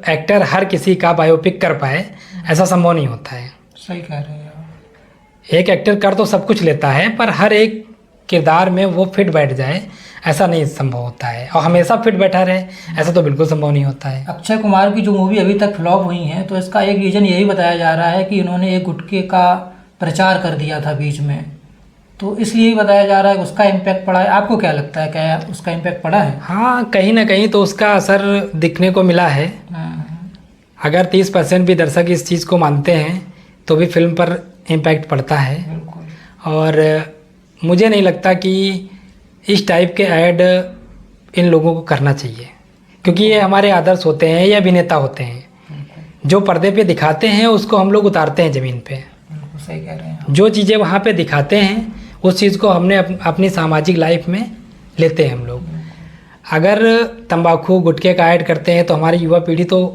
एक्टर हर किसी का बायोपिक कर पाए, ऐसा संभव नहीं होता है। सही कह रहे हैं। एक एक्टर कर तो सब कुछ लेता है, पर हर एक किरदार में वो फिट बैठ जाए, ऐसा नहीं संभव होता है। और हमेशा फिट बैठा रहे, ऐसा तो बिल्कुल संभव नहीं होता है। अक्षय कुमार की जो मूवी अभी तक फ्लॉप हुई हैं, तो इसका एक रीज़न यही बताया जा रहा है कि इन्होंने एक गुटखे का प्रचार कर दिया था बीच में, तो इसलिए बताया जा रहा है कि उसका इम्पैक्ट पड़ा है। आपको क्या लगता है, क्या उसका इम्पैक्ट पड़ा है? हाँ, कहीं ना कहीं तो उसका असर दिखने को मिला है। अगर 30% भी दर्शक इस चीज़ को मानते हैं तो भी फिल्म पर इम्पैक्ट पड़ता है। बिल्कुल। और मुझे नहीं लगता कि इस टाइप के ऐड इन लोगों को करना चाहिए, क्योंकि ये हमारे आदर्श होते हैं, ये अभिनेता होते हैं। जो पर्दे पे दिखाते हैं उसको हम लोग उतारते हैं ज़मीन पे। बिल्कुल सही कह रहे हैं। जो चीज़ें वहाँ पे दिखाते हैं उस चीज़ को हमने अपनी सामाजिक लाइफ में लेते हैं हम लोग। अगर तंबाकू गुटखे का ऐड करते हैं तो हमारी युवा पीढ़ी तो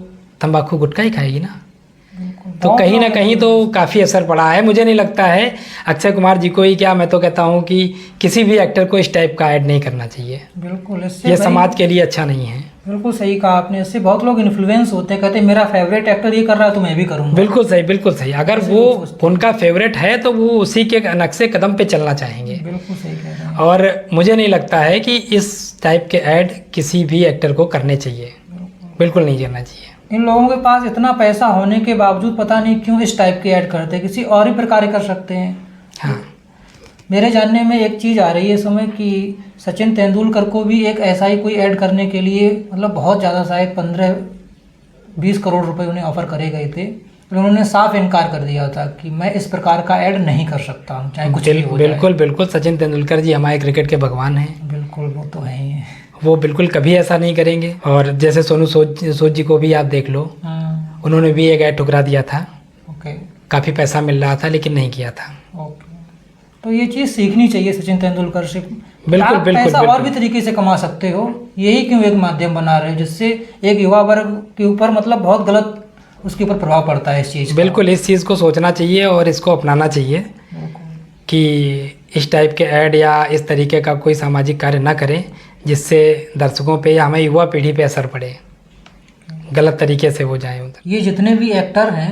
तंबाकू गुटखा ही खाएगी ना। तो कहीं ना कहीं तो काफ़ी असर पड़ा है। मुझे नहीं लगता है अक्षय कुमार जी को ही क्या, मैं तो कहता हूँ कि किसी भी एक्टर को इस टाइप का ऐड नहीं करना चाहिए। बिल्कुल, इससे ये समाज के लिए अच्छा नहीं है। बिल्कुल सही कहा आपने। इससे बहुत लोग इन्फ्लुएंस होते हैं, कहते हैं मेरा फेवरेट एक्टर ये कर रहा है तो मैं भी करूँगा। बिल्कुल सही, बिल्कुल सही। अगर वो उनका फेवरेट है तो वो उसी के नक्शे कदम पे चलना चाहेंगे। बिल्कुल सही कह रहे हैं। और मुझे नहीं लगता है कि इस टाइप के ऐड किसी भी एक्टर को करने चाहिए, बिल्कुल नहीं करना चाहिए। इन लोगों के पास इतना पैसा होने के बावजूद पता नहीं क्यों इस टाइप के ऐड करते हैं, किसी और ही प्रकार कर सकते हैं। हाँ, मेरे जानने में एक चीज़ आ रही है इस समय कि सचिन तेंदुलकर को भी एक ऐसा ही कोई ऐड करने के लिए, मतलब बहुत ज़्यादा, शायद 15-20 करोड़ रुपए उन्हें ऑफर करे गए थे, तो उन्होंने साफ इनकार कर दिया था कि मैं इस प्रकार का ऐड नहीं कर सकता हूँ, चाहे कुछ भी हो जाए। बिल्कुल बिल्कुल, सचिन तेंदुलकर जी हमारे क्रिकेट के भगवान हैं। बिल्कुल, वो तो है ही। वो बिल्कुल कभी ऐसा नहीं करेंगे। और जैसे सोनू सूद जी को भी आप देख लो, उन्होंने भी एक ऐड ठुकरा दिया था। ओके। काफ़ी पैसा मिल रहा था लेकिन नहीं किया था। ओके, तो ये चीज़ सीखनी चाहिए सचिन तेंदुलकर से। बिल्कुल आप बिल्कुल पैसा बिल्कुल। और भी तरीके से कमा सकते हो, यही क्यों एक माध्यम बना रहे हो जिससे एक युवा वर्ग के ऊपर मतलब बहुत गलत उसके ऊपर प्रभाव पड़ता है इस चीज़ का। बिल्कुल, इस चीज़ को सोचना चाहिए और इसको अपनाना चाहिए कि इस टाइप के ऐड या इस तरीके का कोई सामाजिक कार्य ना करें जिससे दर्शकों पे या हमें युवा पीढ़ी पे असर पड़े, गलत तरीके से वो जाए उधर। ये जितने भी एक्टर हैं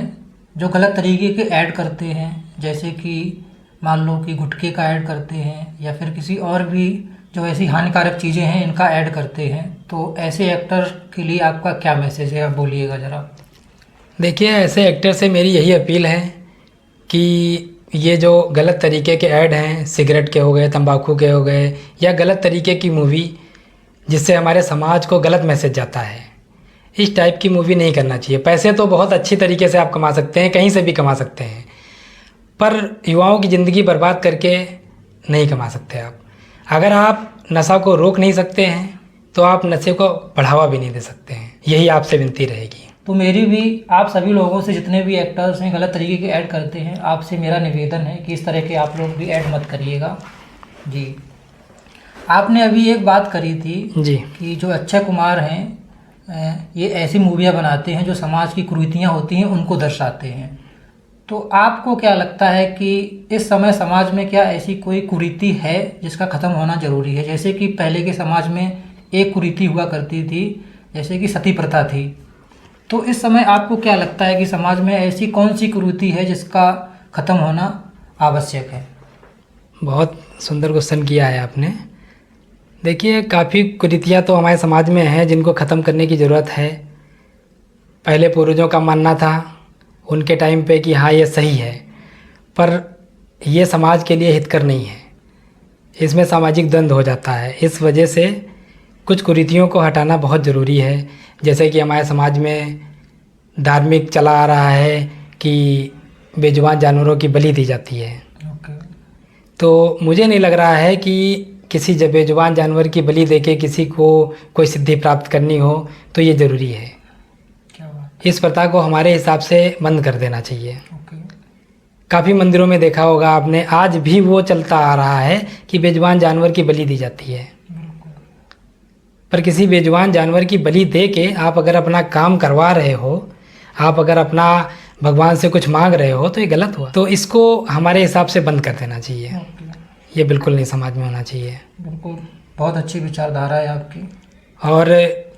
जो गलत तरीके के ऐड करते हैं, जैसे कि मान लो कि गुटखे का ऐड करते हैं या फिर किसी और भी जो ऐसी हानिकारक चीज़ें हैं इनका ऐड करते हैं, तो ऐसे एक्टर के लिए आपका क्या मैसेज है, आप बोलिएगा ज़रा। देखिए, ऐसे एक्टर से मेरी यही अपील है कि ये जो गलत तरीके के ऐड हैं, सिगरेट के हो गए, तंबाकू के हो गए, या गलत तरीके की मूवी जिससे हमारे समाज को गलत मैसेज जाता है, इस टाइप की मूवी नहीं करना चाहिए। पैसे तो बहुत अच्छी तरीके से आप कमा सकते हैं, कहीं से भी कमा सकते हैं, पर युवाओं की ज़िंदगी बर्बाद करके नहीं कमा सकते आप। अगर आप नशा को रोक नहीं सकते हैं तो आप नशे को बढ़ावा भी नहीं दे सकते हैं। यही आपसे विनती रहेगी। तो मेरी भी आप सभी लोगों से, जितने भी एक्टर्स हैं गलत तरीके के ऐड करते हैं, आपसे मेरा निवेदन है कि इस तरह के आप लोग भी ऐड मत करिएगा जी। आपने अभी एक बात करी थी जी कि जो अक्षय कुमार हैं ये ऐसी मूवियाँ बनाते हैं जो समाज की कुरीतियाँ होती हैं उनको दर्शाते हैं। तो आपको क्या लगता है कि इस समय समाज में क्या ऐसी कोई कुरीति है जिसका ख़त्म होना ज़रूरी है? जैसे कि पहले के समाज में एक कुरीति हुआ करती थी, जैसे कि सती प्रथा थी, तो इस समय आपको क्या लगता है कि समाज में ऐसी कौन सी कुरीति है जिसका ख़त्म होना आवश्यक है? बहुत सुंदर क्वेश्चन किया है आपने। देखिए, काफ़ी कुरीतियाँ तो हमारे समाज में हैं जिनको ख़त्म करने की ज़रूरत है। पहले पूर्वजों का मानना था उनके टाइम पे कि हाँ ये सही है, पर ये समाज के लिए हितकर नहीं है, इसमें सामाजिक द्वंद्व हो जाता है। इस वजह से कुछ कुरीतियों को हटाना बहुत ज़रूरी है। जैसे कि हमारे समाज में धार्मिक चला आ रहा है कि बेजुबान जानवरों की बलि दी जाती है। तो मुझे नहीं लग रहा है कि किसी बेजुबान जानवर की बलि देके किसी को कोई सिद्धि प्राप्त करनी हो तो ये ज़रूरी है। इस प्रथा को हमारे हिसाब से बंद कर देना चाहिए। काफ़ी मंदिरों में देखा होगा आपने, आज भी वो चलता आ रहा है कि बेजुबान जानवर की बलि दी जाती है। पर किसी बेजुबान जानवर की बलि दे के आप अगर अपना काम करवा रहे हो, आप अगर अपना भगवान से कुछ मांग रहे हो, तो ये गलत हुआ। तो इसको हमारे हिसाब से बंद कर देना चाहिए। ये बिल्कुल नहीं समाज में होना चाहिए। बिल्कुल, बहुत अच्छी विचारधारा है आपकी। और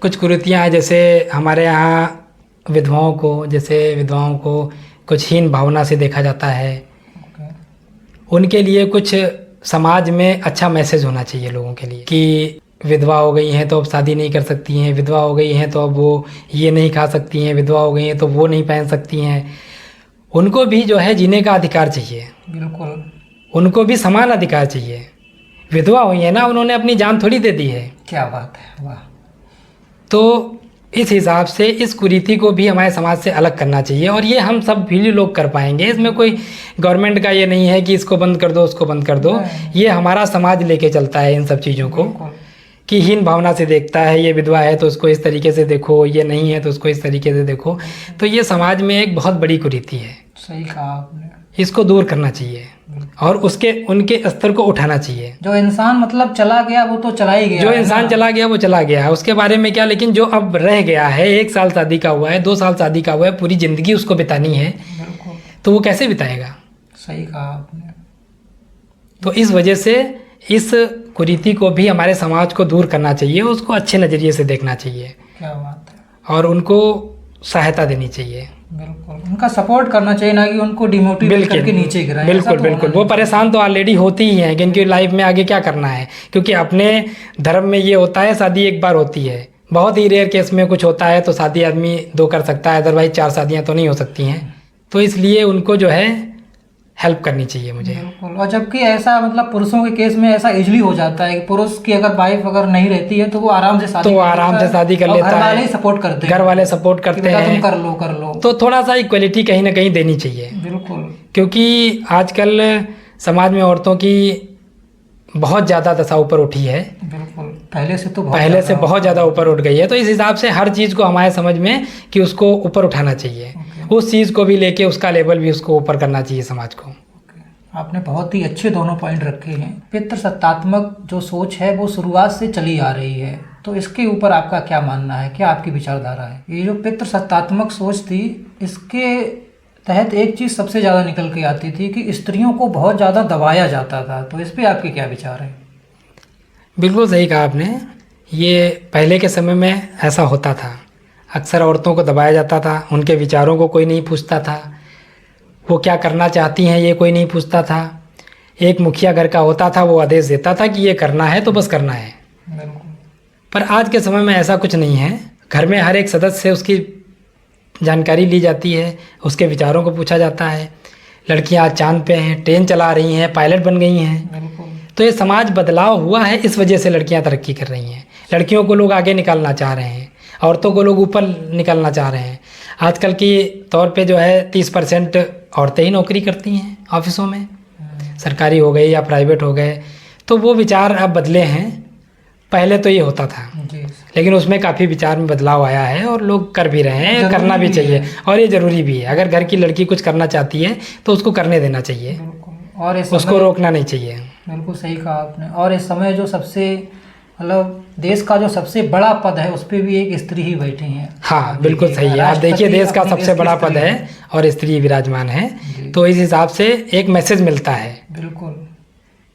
कुछ कुरीतियाँ हैं, जैसे हमारे यहाँ विधवाओं को कुछ हीन भावना से देखा जाता है। उनके लिए कुछ समाज में अच्छा मैसेज होना चाहिए लोगों के लिए कि विधवा हो गई हैं तो अब शादी नहीं कर सकती हैं, विधवा हो गई हैं तो अब वो ये नहीं खा सकती हैं, विधवा हो गई हैं तो वो नहीं पहन सकती हैं। उनको भी जो है जीने का अधिकार चाहिए। बिल्कुल, उनको भी समान अधिकार चाहिए। विधवा हुई है ना, उन्होंने अपनी जान थोड़ी दे दी है। क्या बात है, वाह। तो इस हिसाब से इस कुरीति को भी हमारे समाज से अलग करना चाहिए, और ये हम सब भी लोग कर पाएंगे। इसमें कोई गवर्नमेंट का ये नहीं है कि इसको बंद कर दो, उसको बंद कर दो। ये हमारा समाज लेके चलता है इन सब चीज़ों को, कि हीन भावना से देखता है। ये विधवा है तो उसको इस तरीके से देखो, ये नहीं है तो उसको इस तरीके से देखो। तो ये समाज में एक बहुत बड़ी कुरीति है। सही कहा आपने। इसको दूर करना चाहिए और उनके स्तर को उठाना चाहिए। जो इंसान मतलब चला गया वो तो चला ही गया, जो इंसान चला गया वो चला गया है, उसके बारे में क्या। लेकिन जो अब रह गया है, 1 साल शादी का हुआ है, 2 साल शादी का हुआ है, पूरी ज़िंदगी उसको बितानी है, तो वो कैसे बिताएगा। सही कहा आपने। तो इस वजह से इस कुरीति को भी हमारे समाज को दूर करना चाहिए, उसको अच्छे नज़रिए से देखना चाहिए। क्या बात है। और उनको सहायता देनी चाहिए। बिल्कुल, उनका सपोर्ट करना चाहिए, ना कि उनको डिमोटिवेट करके नीचे गिराएं। बिल्कुल बिल्कुल। वो परेशान तो ऑलरेडी होती ही हैं कि इनकी लाइफ में आगे क्या करना है। क्योंकि अपने धर्म में ये होता है, शादी एक बार होती है। बहुत ही रेयर केस में कुछ होता है तो शादी आदमी 2 कर सकता है, अदरवाइज 4 शादियाँ तो नहीं हो सकती हैं। तो इसलिए उनको जो है हेल्प करनी चाहिए मुझे। बिल्कुल। और जबकि ऐसा मतलब पुरुषों के केस में ऐसा इजली हो जाता है कि पुरुष की अगर वाइफ अगर नहीं रहती है तो वो आराम से शादी कर लेता है। घर वाले ही सपोर्ट करते हैं। घर वाले सपोर्ट करते हैं, तुम कर लो। तो थोड़ा सा इक्वलिटी कहीं ना कहीं देनी चाहिए। बिल्कुल। क्योंकि आजकल समाज में औरतों की बहुत ज़्यादा दशा ऊपर उठी है। बिल्कुल, पहले से बहुत ज़्यादा ऊपर उठ गई है। तो इस हिसाब से हर चीज़ को हमारे समझ में कि उसको ऊपर उठाना चाहिए। उस चीज़ को भी लेके उसका लेवल भी उसको ऊपर करना चाहिए समाज को। आपने बहुत ही अच्छे दोनों पॉइंट रखे हैं। पितृसत्तात्मक जो सोच है वो शुरुआत से चली आ रही है, तो इसके ऊपर आपका क्या मानना है, क्या आपकी विचारधारा है। ये जो पितृसत्तात्मक सोच थी, इसके तहत एक चीज़ सबसे ज़्यादा निकल के आती थी कि स्त्रियों को बहुत ज़्यादा दबाया जाता था। तो इस पर आपके क्या विचार है। बिल्कुल सही कहा आपने। ये पहले के समय में ऐसा होता था, अक्सर औरतों को दबाया जाता था, उनके विचारों को कोई नहीं पूछता था, वो क्या करना चाहती हैं ये कोई नहीं पूछता था। एक मुखिया घर का होता था, वो आदेश देता था कि ये करना है तो बस करना है। पर आज के समय में ऐसा कुछ नहीं है। घर में हर एक सदस्य से उसकी जानकारी ली जाती है, उसके विचारों को पूछा जाता है। लड़कियां आज चांद पे हैं, ट्रेन चला रही हैं, पायलट बन गई हैं। तो ये समाज बदलाव हुआ है, इस वजह से लड़कियां तरक्की कर रही हैं। लड़कियों को लोग आगे निकालना चाह रहे हैं, औरतों को लोग ऊपर निकालना चाह रहे हैं। आजकल की तौर पे जो है 30% औरतें ही नौकरी करती हैं ऑफिसों में, सरकारी हो गई या प्राइवेट हो गए। तो वो विचार अब बदले हैं। पहले तो ये होता था, लेकिन उसमें काफ़ी विचार में बदलाव आया है और लोग कर भी रहे हैं, करना भी चाहिए और ये ज़रूरी भी है। अगर घर की लड़की कुछ करना चाहती है तो उसको करने देना चाहिए और उसको रोकना नहीं चाहिए। बिल्कुल सही कहा आपने। और इस समय जो सबसे मतलब देश का जो सबसे बड़ा पद है उस पर भी एक स्त्री ही बैठी हैं। हाँ बिल्कुल सही है। आप देखिए देश का सबसे बड़ा पद है और स्त्री विराजमान है, तो इस हिसाब से एक मैसेज मिलता है। बिल्कुल।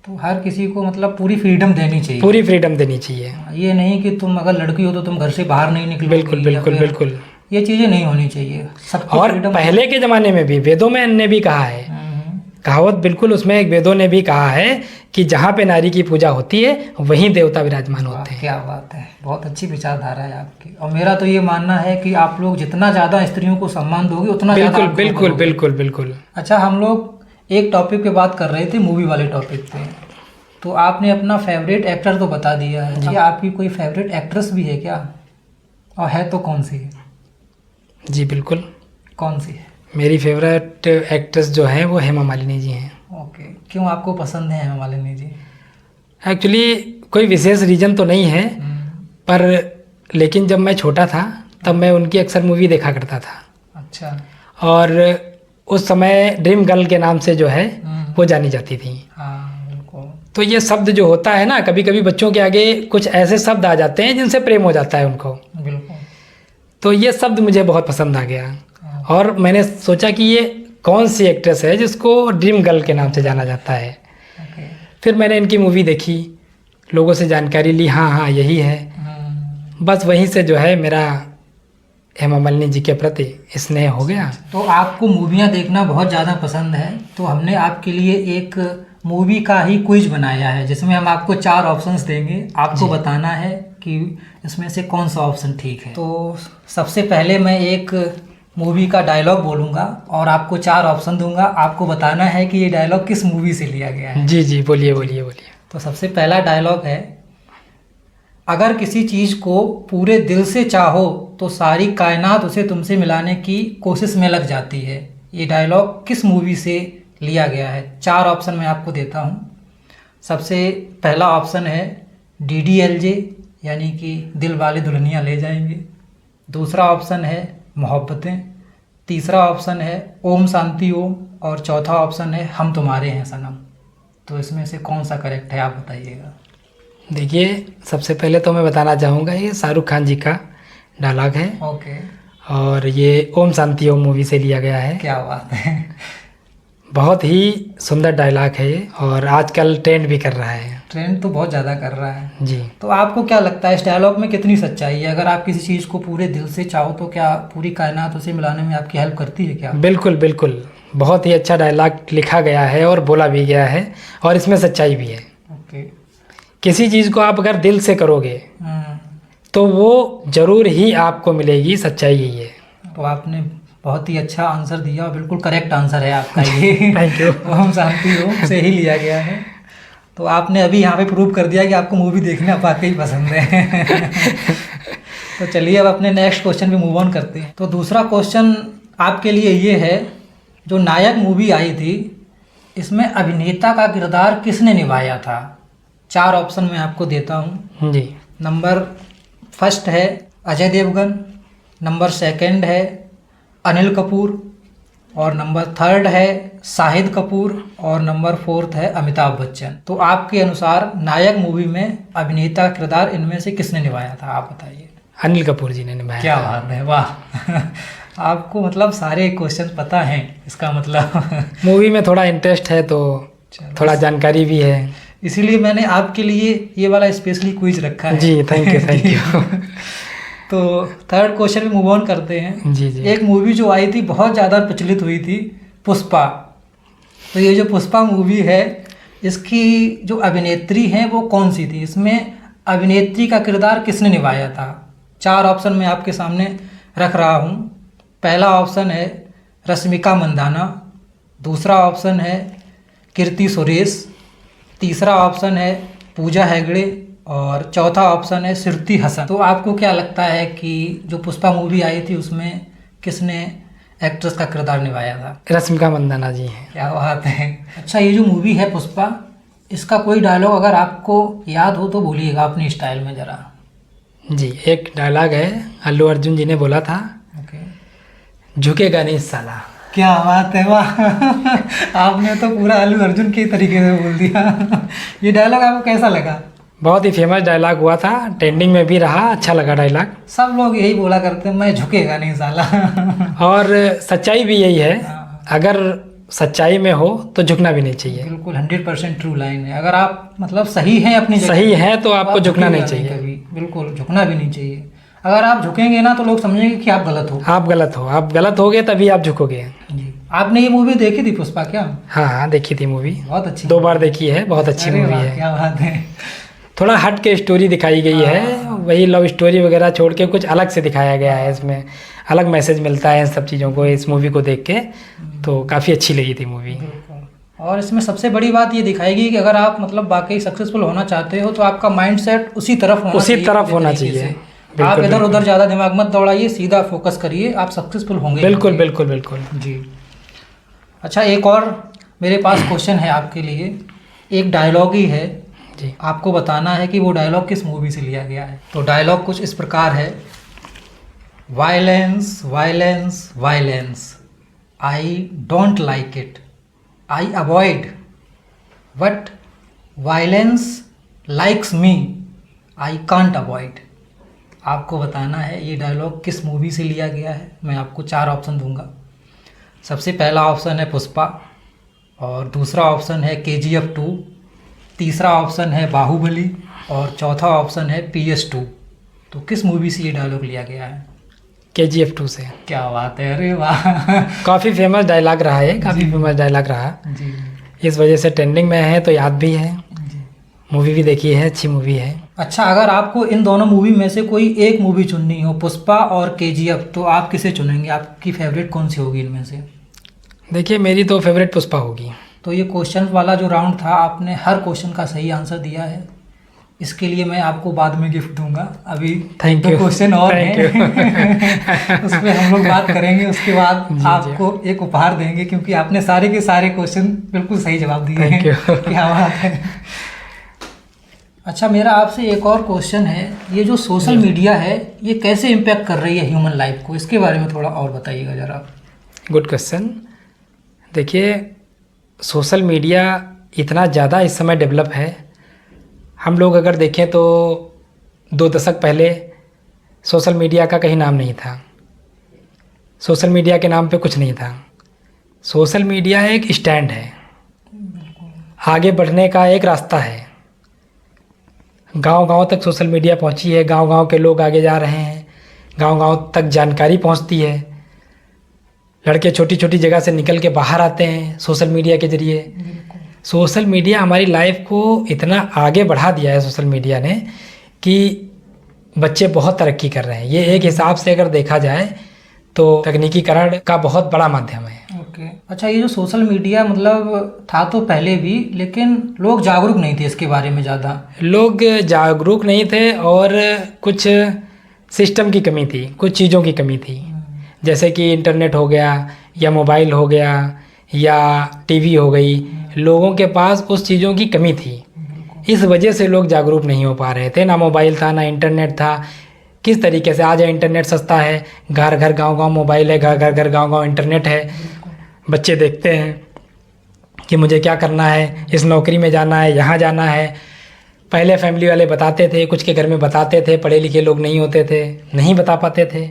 तो हर किसी को मतलब पूरी फ्रीडम देनी चाहिए। पूरी फ्रीडम देनी चाहिए। ये नहीं कि तुम अगर लड़की हो तो तुम घर से बाहर नहीं निकलोगे। बिल्कुल बिल्कुल बिल्कुल। ये चीज़ें नहीं होनी चाहिए। और पहले के ज़माने में भी वेदों में ने भी कहा है, कहावत बिल्कुल उसमें एक वेदों ने भी कहा है कि जहाँ पे नारी की पूजा होती है वहीं देवता विराजमान होते हैं। क्या बात है, बहुत अच्छी विचारधारा है आपकी। और मेरा तो ये मानना है कि आप लोग जितना ज़्यादा स्त्रियों को सम्मान दोगे उतना बिल्कुल बिल्कुल बिल्कुल बिल्कुल। अच्छा, हम लोग एक टॉपिक पे बात कर रहे थे, मूवी वाले टॉपिक पे। तो आपने अपना फेवरेट एक्टर तो बता दिया है, क्या आपकी कोई फेवरेट एक्ट्रेस भी है क्या, और है तो कौन सी है। जी बिल्कुल। कौन सी है। मेरी फेवरेट एक्ट्रेस जो है वो हेमा मालिनी जी हैं। ओके, क्यों आपको पसंद है हेमा मालिनी जी। एक्चुअली कोई विशेष रीज़न तो नहीं है, पर लेकिन जब मैं छोटा था तब मैं उनकी अक्सर मूवी देखा करता था। अच्छा। और उस समय ड्रीम गर्ल के नाम से जो है वो जानी जाती थी। हाँ बिल्कुल। तो ये शब्द जो होता है ना, कभी कभी बच्चों के आगे कुछ ऐसे शब्द आ जाते हैं जिनसे प्रेम हो जाता है उनको। बिल्कुल। तो ये शब्द मुझे बहुत पसंद आ गया और मैंने सोचा कि ये कौन सी एक्ट्रेस है जिसको ड्रीम गर्ल के नाम से जाना जाता है। फिर मैंने इनकी मूवी देखी, लोगों से जानकारी ली, हाँ यही है। बस वहीं से जो है मेरा हेमा मालिनी जी के प्रति स्नेह हो गया। तो आपको मूवियाँ देखना बहुत ज़्यादा पसंद है, तो हमने आपके लिए एक मूवी का ही क्विज बनाया है जिसमें हम आपको 4 ऑप्शंस देंगे, आपको बताना है कि इसमें से कौन सा ऑप्शन ठीक है। तो सबसे पहले मैं एक मूवी का डायलॉग बोलूँगा और आपको 4 ऑप्शन दूंगा। आपको बताना है कि ये डायलॉग किस मूवी से लिया गया है। जी जी, बोलिए बोलिए बोलिए। तो सबसे पहला डायलॉग है, अगर किसी चीज़ को पूरे दिल से चाहो तो सारी कायनात उसे तुमसे मिलाने की कोशिश में लग जाती है। ये डायलॉग किस मूवी से लिया गया है? 4 ऑप्शन मैं आपको देता हूँ। सबसे पहला ऑप्शन है DDLJ यानी कि दिल वाले दुल्हनिया ले जाएंगे। दूसरा ऑप्शन है मोहब्बतें। तीसरा ऑप्शन है ओम शांति ओम। और चौथा ऑप्शन है हम तुम्हारे हैं सनम। तो इसमें से कौन सा करेक्ट है, आप बताइएगा। देखिए, सबसे पहले तो मैं बताना चाहूँगा ये शाहरुख खान जी का डायलॉग है ओके, और ये ओम शांति ओम मूवी से लिया गया है। क्या बात है। बहुत ही सुंदर डायलॉग है ये और आजकल ट्रेंड भी कर रहा है। ट्रेंड तो बहुत ज़्यादा कर रहा है जी। तो आपको क्या लगता है इस डायलॉग में कितनी सच्चाई है? अगर आप किसी चीज़ को पूरे दिल से चाहो तो क्या पूरी कायनात उसे मिलाने में आपकी हेल्प करती है क्या? बिल्कुल बिल्कुल, बहुत ही अच्छा डायलॉग लिखा गया है और बोला भी गया है और इसमें सच्चाई भी है। ओके। किसी चीज़ को आप अगर दिल से करोगे तो वो ज़रूर ही आपको मिलेगी, सच्चाई यही है। तो आपने बहुत ही अच्छा आंसर दिया और बिल्कुल करेक्ट आंसर है आपका ये। Thank you. ओम शांति ओम से ही लिया गया है। तो आपने अभी यहाँ पे प्रूव कर दिया कि आपको मूवी देखना वाकई पसंद है। तो चलिए अब अपने नेक्स्ट क्वेश्चन पे मूव ऑन करते हैं। तो दूसरा क्वेश्चन आपके लिए ये है, जो नायक मूवी आई थी इसमें अभिनेता का किरदार किसने निभाया था? 4 ऑप्शन मैं आपको देता हूँ। जी। नंबर फर्स्ट है अजय देवगन, नंबर सेकंड है अनिल कपूर, और नंबर थर्ड है शाहिद कपूर, और नंबर फोर्थ है अमिताभ बच्चन। तो आपके अनुसार नायक मूवी में अभिनेता का किरदार इनमें से किसने निभाया था, आप बताइए। अनिल कपूर जी ने निभाया। क्या बात है, वाह। आपको मतलब सारे क्वेश्चन पता हैं, इसका मतलब मूवी में थोड़ा इंटरेस्ट है तो थोड़ा जानकारी भी है, इसीलिए मैंने आपके लिए ये वाला स्पेशली क्विज रखा है। जी थैंक यू थैंक यू। तो थर्ड क्वेश्चन में मूव ऑन करते हैं। जी जी। एक मूवी जो आई थी बहुत ज़्यादा प्रचलित हुई थी, पुष्पा। तो ये जो पुष्पा मूवी है इसकी जो अभिनेत्री हैं वो कौन सी थी? इसमें अभिनेत्री का किरदार किसने निभाया था? 4 ऑप्शन मैं आपके सामने रख रहा हूँ। पहला ऑप्शन है रश्मिका मंदाना, दूसरा ऑप्शन है कीर्ति सुरेश, तीसरा ऑप्शन है पूजा हेगड़े, और चौथा ऑप्शन है श्रुति हसन। तो आपको क्या लगता है कि जो पुष्पा मूवी आई थी उसमें किसने एक्ट्रेस का किरदार निभाया था? रश्मिका मंदाना जी हैं। क्या बात है। अच्छा, ये जो मूवी है पुष्पा, इसका कोई डायलॉग अगर आपको याद हो तो बोलिएगा अपनी स्टाइल में ज़रा। जी, एक डायलॉग है अल्लू अर्जुन जी ने बोला था, ओके। झुकेगा नहीं साला। क्या बात है, वाह। आपने तो पूरा अल्लू अर्जुन के तरीके से बोल दिया। ये डायलॉग आपको कैसा लगा? बहुत ही फेमस डायलॉग हुआ था, ट्रेंडिंग में भी रहा, अच्छा लगा डायलॉग। सब लोग यही बोला करते हैं, मैं झुकेगा नहीं साला। और सच्चाई भी यही है, अगर सच्चाई में हो तो झुकना भी नहीं चाहिए। बिल्कुल 100% ट्रू लाइन है। अगर आप मतलब सही हैं अपनी जगह, सही है तो आपको आप झुकना नहीं झुकेगा चाहिए। कभी, बिल्कुल झुकना भी नहीं चाहिए। अगर आप झुकेंगे ना तो लोग समझेंगे कि आप गलत हो। आप गलत हो, आप गलत होगे तभी आप झुकोगे। जी। आपने ये मूवी देखी थी पुष्पा क्या? हाँ हाँ, देखी थी मूवी, बहुत अच्छी। 2 बार देखी है, बहुत अच्छी अरे मूवी वाह, है। क्या बात है। थोड़ा हट के स्टोरी दिखाई गई है, वही लव स्टोरी वगैरह छोड़ के कुछ अलग से दिखाया गया है। इसमें अलग मैसेज मिलता है इन सब चीज़ों को, इस मूवी को देख के तो काफ़ी अच्छी लगी थी मूवी। और इसमें सबसे बड़ी बात ये दिखाएगी कि अगर आप मतलब वाकई सक्सेसफुल होना चाहते हो तो आपका माइंडसेट उसी तरफ होना चाहिए। आप इधर उधर ज़्यादा दिमाग मत दौड़ाइए, सीधा फोकस करिए, आप सक्सेसफुल होंगे। बिल्कुल बिल्कुल बिल्कुल जी। अच्छा, एक और मेरे पास क्वेश्चन है आपके लिए। एक डायलॉग ही है जी, आपको बताना है कि वो डायलॉग किस मूवी से लिया गया है। तो डायलॉग कुछ इस प्रकार है, violence violence violence, I don't like it, I avoid, but violence likes me, I can't avoid. आपको बताना है ये डायलॉग किस मूवी से लिया गया है। मैं आपको 4 ऑप्शन दूंगा। सबसे पहला ऑप्शन है पुष्पा, और दूसरा ऑप्शन है KGF 2, तीसरा ऑप्शन है बाहुबली, और चौथा ऑप्शन है PS2। तो किस मूवी से ये डायलॉग लिया गया है? KGF 2 से। क्या बात है, अरे वाह। काफ़ी फेमस डायलॉग रहा है, काफ़ी फेमस डायलॉग रहा, जी इस वजह से ट्रेंडिंग में है तो याद भी है। जी। मूवी भी देखी है, अच्छी मूवी है। अच्छा, अगर आपको इन दोनों मूवी में से कोई एक मूवी चुननी हो, पुष्पा और केजीएफ, तो आप किसे चुनेंगे? आपकी फेवरेट कौन सी होगी इनमें से? देखिए, मेरी तो फेवरेट पुष्पा होगी। तो ये क्वेश्चन वाला जो राउंड था, आपने हर क्वेश्चन का सही आंसर दिया है। इसके लिए मैं आपको बाद में गिफ्ट दूंगा। अभी थैंक यू। क्वेश्चन और थैंक हैं उस पर हम लोग बात करेंगे। उसके बाद जी, आपको एक उपहार देंगे, क्योंकि आपने सारे के सारे क्वेश्चन बिल्कुल सही जवाब दिए थैंक यू। हैं। क्या बात है। अच्छा, मेरा आपसे एक और क्वेश्चन है। ये जो सोशल मीडिया है, ये कैसे इम्पैक्ट कर रही है ह्यूमन लाइफ को? इसके बारे में थोड़ा और बताइएगा ज़रा। Good question. देखिए, सोशल मीडिया इतना ज़्यादा इस समय डेवलप है। हम लोग अगर देखें तो 2 दशक पहले सोशल मीडिया का कहीं नाम नहीं था। सोशल मीडिया के नाम पे कुछ नहीं था। सोशल मीडिया एक स्टैंड है, आगे बढ़ने का एक रास्ता है। गांव-गांव तक सोशल मीडिया पहुंची है, गांव-गांव के लोग आगे जा रहे हैं, गांव-गांव तक जानकारी पहुंचती है। लड़के छोटी छोटी जगह से निकल के बाहर आते हैं सोशल मीडिया के ज़रिए। सोशल मीडिया हमारी लाइफ को इतना आगे बढ़ा दिया है सोशल मीडिया ने कि बच्चे बहुत तरक्की कर रहे हैं। ये एक हिसाब से अगर देखा जाए तो तकनीकीकरण का बहुत बड़ा माध्यम है। ओके। अच्छा, ये जो सोशल मीडिया मतलब था तो पहले भी, लेकिन लोग जागरूक नहीं थे इसके बारे में ज़्यादा। लोग जागरूक नहीं थे और कुछ सिस्टम की कमी थी, कुछ चीज़ों की कमी थी। जैसे कि इंटरनेट हो गया या मोबाइल हो गया या टीवी हो गई, लोगों के पास उस चीज़ों की कमी थी। इस वजह से लोग जागरूक नहीं हो पा रहे थे। ना मोबाइल था, ना इंटरनेट था। किस तरीके से आज इंटरनेट सस्ता है, घर घर गांव-गांव मोबाइल है, घर घर गांव-गांव इंटरनेट है। बच्चे देखते हैं कि मुझे क्या करना है, इस नौकरी में जाना है, यहाँ जाना है। पहले फैमिली वाले बताते थे, कुछ के घर में बताते थे, पढ़े लिखे लोग नहीं होते थे, नहीं बता पाते थे।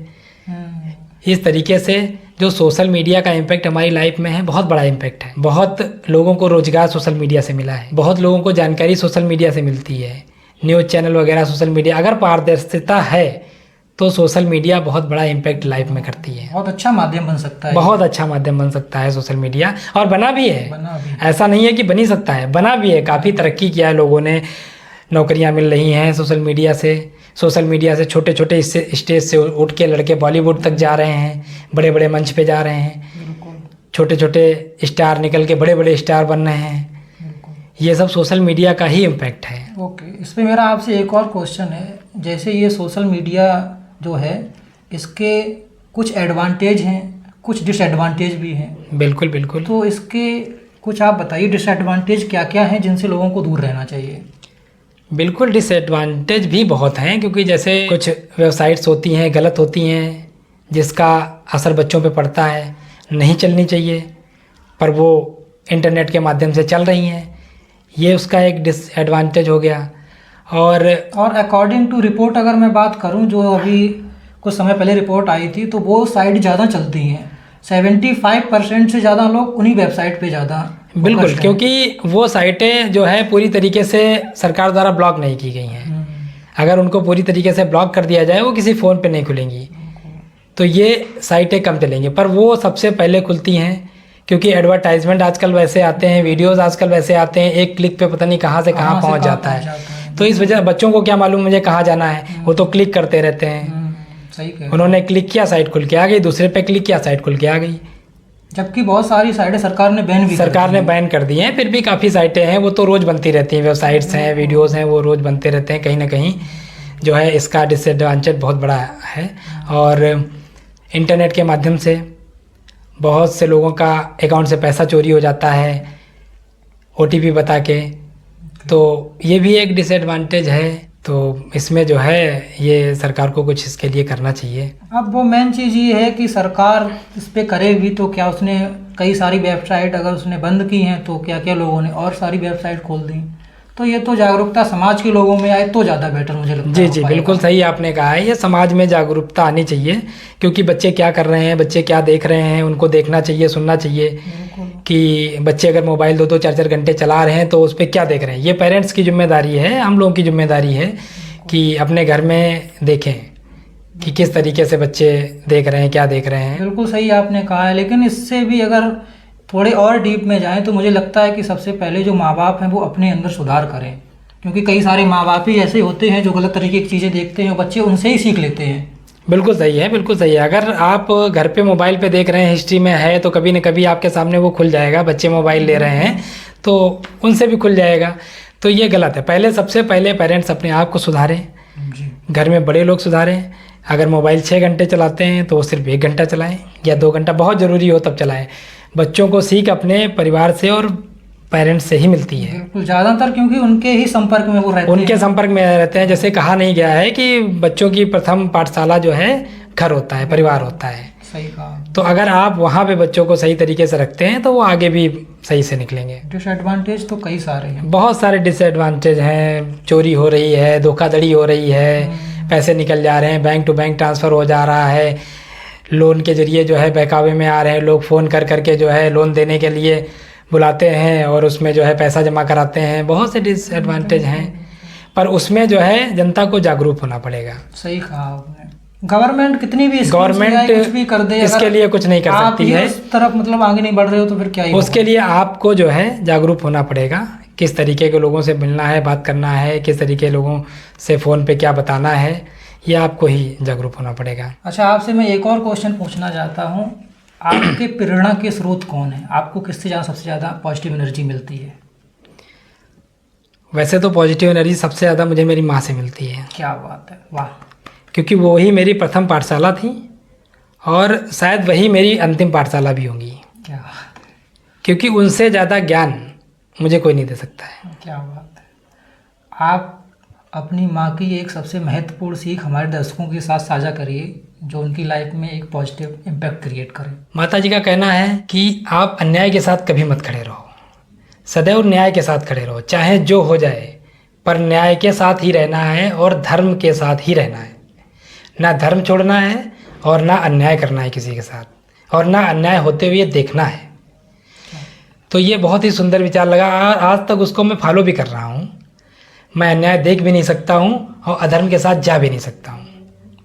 इस तरीके से जो सोशल मीडिया का इम्पैक्ट हमारी लाइफ में है, बहुत बड़ा इम्पैक्ट है। बहुत लोगों को रोजगार सोशल मीडिया से मिला है, बहुत लोगों को जानकारी सोशल मीडिया से मिलती है। न्यूज़ चैनल वगैरह सोशल मीडिया, अगर पारदर्शिता है तो सोशल मीडिया बहुत बड़ा इम्पैक्ट लाइफ में करती है। बहुत अच्छा माध्यम बन सकता है। बहुत अच्छा माध्यम बन सकता है सोशल मीडिया, और बना भी है। बना भी। ऐसा नहीं है कि बन ही सकता है, बना भी है। काफ़ी तरक्की किया है लोगों ने, नौकरियां मिल रही हैं सोशल मीडिया से। सोशल मीडिया से छोटे छोटे स्टेज से उठ के लड़के बॉलीवुड तक जा रहे हैं, बड़े बड़े मंच पे जा रहे हैं। छोटे छोटे स्टार निकल के बड़े बड़े स्टार बन रहे हैं। ये सब सोशल मीडिया का ही इम्पैक्ट है। ओके, इस पे मेरा आपसे एक और क्वेश्चन है। जैसे ये सोशल मीडिया जो है, इसके कुछ एडवांटेज हैं, कुछ डिसएडवांटेज भी हैं। बिल्कुल बिल्कुल। तो इसके कुछ आप बताइए, डिसएडवांटेज क्या क्या हैं जिनसे लोगों को दूर रहना चाहिए? बिल्कुल, डिसएडवांटेज भी बहुत हैं, क्योंकि जैसे कुछ वेबसाइट्स होती हैं, गलत होती हैं, जिसका असर बच्चों पे पड़ता है। नहीं चलनी चाहिए, पर वो इंटरनेट के माध्यम से चल रही हैं। ये उसका एक डिसएडवांटेज हो गया। और अकॉर्डिंग टू रिपोर्ट अगर मैं बात करूं, जो अभी कुछ समय पहले रिपोर्ट आई थी, तो वो साइट ज़्यादा चलती हैं। 75% से ज़्यादा लोग उन्हीं वेबसाइट पे ज़्यादा। बिल्कुल, क्योंकि वो साइटें जो है पूरी तरीके से सरकार द्वारा ब्लॉक नहीं की गई हैं। अगर उनको पूरी तरीके से ब्लॉक कर दिया जाए, वो किसी फ़ोन पे नहीं खुलेंगी, तो ये साइटें कम चलेंगी। पर वो सबसे पहले खुलती हैं, क्योंकि एडवर्टाइजमेंट आजकल वैसे आते हैं, वीडियोस आजकल वैसे आते हैं, एक क्लिक पे पता नहीं कहाँ से कहाँ पहुँच जाता है। तो इस वजह बच्चों को क्या मालूम मुझे कहाँ जाना है, वो तो क्लिक करते रहते हैं। सही कह। उन्होंने क्लिक किया, साइट खुल के आ गई, दूसरे पे क्लिक किया, साइट खुल के आ गई। जबकि बहुत सारी साइटें सरकार ने बैन कर दी हैं। फिर भी काफ़ी साइटें हैं, वो तो रोज़ बनती रहती हैं। वेबसाइट्स हैं, वीडियोस हैं, वो रोज़ बनते रहते हैं। कहीं ना कहीं जो है इसका डिसएडवांटेज बहुत बड़ा है। और इंटरनेट के माध्यम से बहुत से लोगों का अकाउंट से पैसा चोरी हो जाता है OTP बता के, तो ये भी एक डिसएडवांटेज है। तो इसमें जो है ये सरकार को कुछ इसके लिए करना चाहिए। अब वो मेन चीज़ ये है कि सरकार इस पे करे भी तो क्या, उसने कई सारी वेबसाइट अगर उसने बंद की हैं, तो क्या क्या लोगों ने और सारी वेबसाइट खोल दी। तो ये तो जागरूकता समाज के लोगों में आए तो ज़्यादा बेटर मुझे लगता है। जी जी, बिल्कुल सही आपने कहा है। ये समाज में जागरूकता आनी चाहिए, क्योंकि बच्चे क्या कर रहे हैं, बच्चे क्या देख रहे हैं, उनको देखना चाहिए, सुनना चाहिए कि बच्चे अगर मोबाइल 2-2 4-4 घंटे चला रहे हैं तो उस पर क्या देख रहे हैं। ये पेरेंट्स की जिम्मेदारी है, हम लोगों की जिम्मेदारी है कि अपने घर में देखें कि किस तरीके से बच्चे देख रहे हैं, क्या देख रहे हैं। बिल्कुल सही आपने कहा है। लेकिन इससे भी अगर थोड़े और डीप में जाएं तो मुझे लगता है कि सबसे पहले जो माँ बाप हैं वो अपने अंदर सुधार करें। क्योंकि कई सारे माँ बाप ही ऐसे होते हैं जो गलत तरीके की चीज़ें देखते हैं और बच्चे उनसे ही सीख लेते हैं। बिल्कुल सही है, बिल्कुल सही है। अगर आप घर पे मोबाइल पे देख रहे हैं, हिस्ट्री में है, तो कभी न कभी आपके सामने वो खुल जाएगा। बच्चे मोबाइल ले रहे हैं तो उनसे भी खुल जाएगा, तो ये गलत है। पहले सबसे पहले पेरेंट्स अपने आप को सुधारें, जी घर में बड़े लोग सुधारें। अगर मोबाइल 6 घंटे चलाते हैं तो सिर्फ 1 घंटा चलाएं या 2 घंटा बहुत ज़रूरी हो तब चलाएं। बच्चों को सीख अपने परिवार से और पेरेंट्स से ही मिलती है। बिल्कुल, ज़्यादातर क्योंकि उनके ही संपर्क में वो रहते उनके हैं। संपर्क में रहते हैं। जैसे कहा नहीं गया है कि बच्चों की प्रथम पाठशाला जो है घर होता है, परिवार होता है। सही कहा। तो अगर आप वहाँ पे बच्चों को सही तरीके से रखते हैं तो वो आगे भी सही से निकलेंगे। डिसएडवांटेज तो कई सारे हैं। बहुत सारे डिसएडवांटेज हैं। चोरी हो रही है, धोखाधड़ी हो रही है, पैसे निकल जा रहे हैं, बैंक टू बैंक ट्रांसफ़र हो जा रहा है, लोन के जरिए जो है बहकावे में आ रहे हैं लोग। फ़ोन कर करके जो है लोन देने के लिए बुलाते हैं और उसमें जो है पैसा जमा कराते हैं। बहुत से डिसएडवांटेज हैं, पर उसमें जो है जनता को जागरूक होना पड़ेगा। सही कहा आपने। गवर्नमेंट कितनी भी गवर्नमेंट कुछ भी कर दे, इसके लिए कुछ नहीं कर सकती है। उस तरफ मतलब आगे नहीं बढ़ रहे हो तो फिर क्या ही उसके लिए आपको जो है जागरूक होना पड़ेगा। किस तरीके के लोगों से मिलना है, बात करना है, किस तरीके के लोगों से फ़ोन पे क्या बताना है, ये आपको ही जागरूक होना पड़ेगा। अच्छा, आपसे मैं एक और क्वेश्चन पूछना चाहता हूँ। आपके प्रेरणा के स्रोत कौन है? आपको किससे ज़्यादा सबसे ज़्यादा पॉजिटिव एनर्जी मिलती है? वैसे तो पॉजिटिव एनर्जी सबसे ज़्यादा मुझे मेरी माँ से मिलती है। क्या बात है, वाह। क्योंकि वो ही मेरी प्रथम पाठशाला थी और शायद वही मेरी अंतिम पाठशाला भी होंगी। क्या बात है, क्योंकि उनसे ज़्यादा ज्ञान मुझे कोई नहीं दे सकता है। क्या बात है। आप अपनी माँ की एक सबसे महत्वपूर्ण सीख हमारे दर्शकों के साथ साझा करिए जो उनकी लाइफ में एक पॉजिटिव इम्पैक्ट क्रिएट करे। माता जी का कहना है कि आप अन्याय के साथ कभी मत खड़े रहो, सदैव न्याय के साथ खड़े रहो। चाहे जो हो जाए, पर न्याय के साथ ही रहना है और धर्म के साथ ही रहना है। ना धर्म छोड़ना है और ना अन्याय करना है किसी के साथ, और ना अन्याय होते हुए देखना है। तो ये बहुत ही सुंदर विचार लगा। आज तक उसको मैं फॉलो भी कर रहा हूँ। मैं अन्याय देख भी नहीं सकता हूँ और अधर्म के साथ जा भी नहीं सकता हूँ।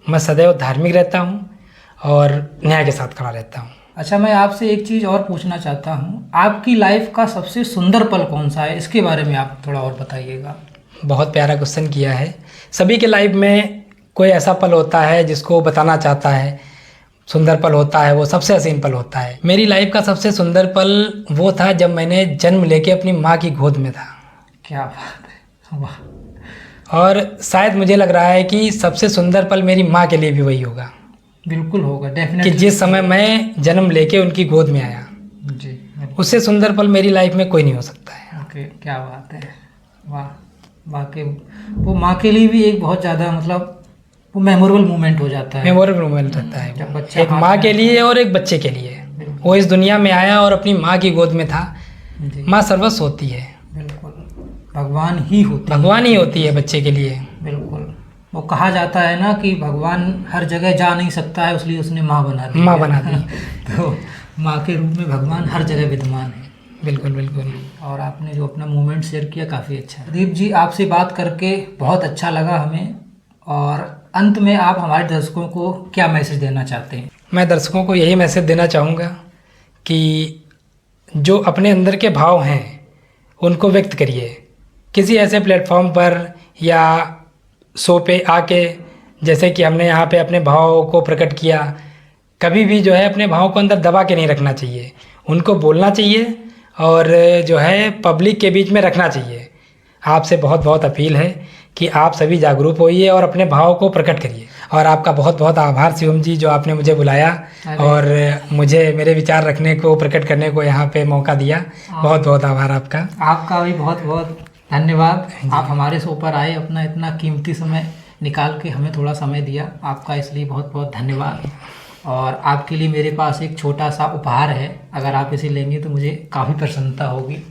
मैं सदैव धार्मिक रहता हूँ और न्याय के साथ खड़ा रहता हूँ। अच्छा, मैं आपसे एक चीज़ और पूछना चाहता हूँ। आपकी लाइफ का सबसे सुंदर पल कौन सा है? इसके बारे में आप थोड़ा और बताइएगा। बहुत प्यारा क्वेश्चन किया है। सभी के लाइफ में कोई ऐसा पल होता है जिसको बताना चाहता है, सुंदर पल होता है, वो सबसे हसीन पल होता है। मेरी लाइफ का सबसे सुंदर पल वो था जब मैंने जन्म लेके अपनी माँ की गोद में था। क्या बात है, वाह। और शायद मुझे लग रहा है कि सबसे सुंदर पल मेरी माँ के लिए भी वही होगा। बिल्कुल होगा, कि डेफिनेटली। जिस समय मैं जन्म लेके उनकी गोद में आया, जी, उससे सुंदर पल मेरी लाइफ में कोई नहीं हो सकता है। ओके, क्या बात है, वाह। वाकई वो माँ के लिए भी एक बहुत ज़्यादा मतलब वो मेमोरेबल मोमेंट हो जाता है। मेमोरेबल मोमेंट रहता है जब वो। बच्चा एक हाथ माँ में के लिए और एक बच्चे के लिए। वो इस दुनिया में आया और अपनी माँ की गोद में था। जी, माँ सर्वस्व होती है, बिल्कुल भगवान ही होती है। भगवान ही होती है बच्चे के लिए। बिल्कुल, वो कहा जाता है ना कि भगवान हर जगह जा नहीं सकता है, इसलिए उसने माँ बना दी। माँ बना दी। तो माँ के रूप में भगवान हर जगह विद्यमान है। बिल्कुल बिल्कुल। और आपने जो अपना मोमेंट शेयर किया काफ़ी अच्छा है। प्रदीप जी, आपसे बात करके बहुत अच्छा लगा हमें। और अंत में आप हमारे दर्शकों को क्या मैसेज देना चाहते हैं? मैं दर्शकों को यही मैसेज देना चाहूँगा कि जो अपने अंदर के भाव हैं उनको व्यक्त करिए। किसी ऐसे प्लेटफॉर्म पर या शो पे आके, जैसे कि हमने यहाँ पे अपने भाव को प्रकट किया, कभी भी जो है अपने भाव को अंदर दबा के नहीं रखना चाहिए। उनको बोलना चाहिए और जो है पब्लिक के बीच में रखना चाहिए। आपसे बहुत बहुत अपील है कि आप सभी जागरूक होइए और अपने भाव को प्रकट करिए। और आपका बहुत बहुत आभार शिवम जी, जो आपने मुझे बुलाया और मुझे मेरे विचार रखने को, प्रकट करने को यहाँ पे मौका दिया। बहुत बहुत आभार आपका। आपका भी बहुत बहुत धन्यवाद। आप हमारे शो पर आए, अपना इतना कीमती समय निकाल के हमें थोड़ा समय दिया, आपका इसलिए बहुत बहुत धन्यवाद। और आपके लिए मेरे पास एक छोटा सा उपहार है, अगर आप इसे लेंगे तो मुझे काफ़ी प्रसन्नता होगी।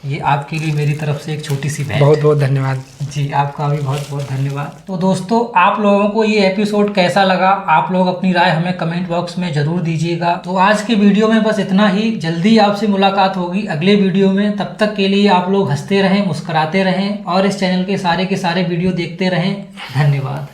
ये आपके लिए मेरी तरफ से एक छोटी सी भेंट। बहुत बहुत धन्यवाद जी, आपका भी बहुत बहुत धन्यवाद। तो दोस्तों, आप लोगों को ये एपिसोड कैसा लगा? आप लोग अपनी राय हमें कमेंट बॉक्स में ज़रूर दीजिएगा। तो आज के वीडियो में बस इतना ही। जल्दी आपसे मुलाकात होगी अगले वीडियो में। तब तक के लिए आप लोग हंसते रहें, मुस्कुराते रहें और इस चैनल के सारे वीडियो देखते रहें। धन्यवाद।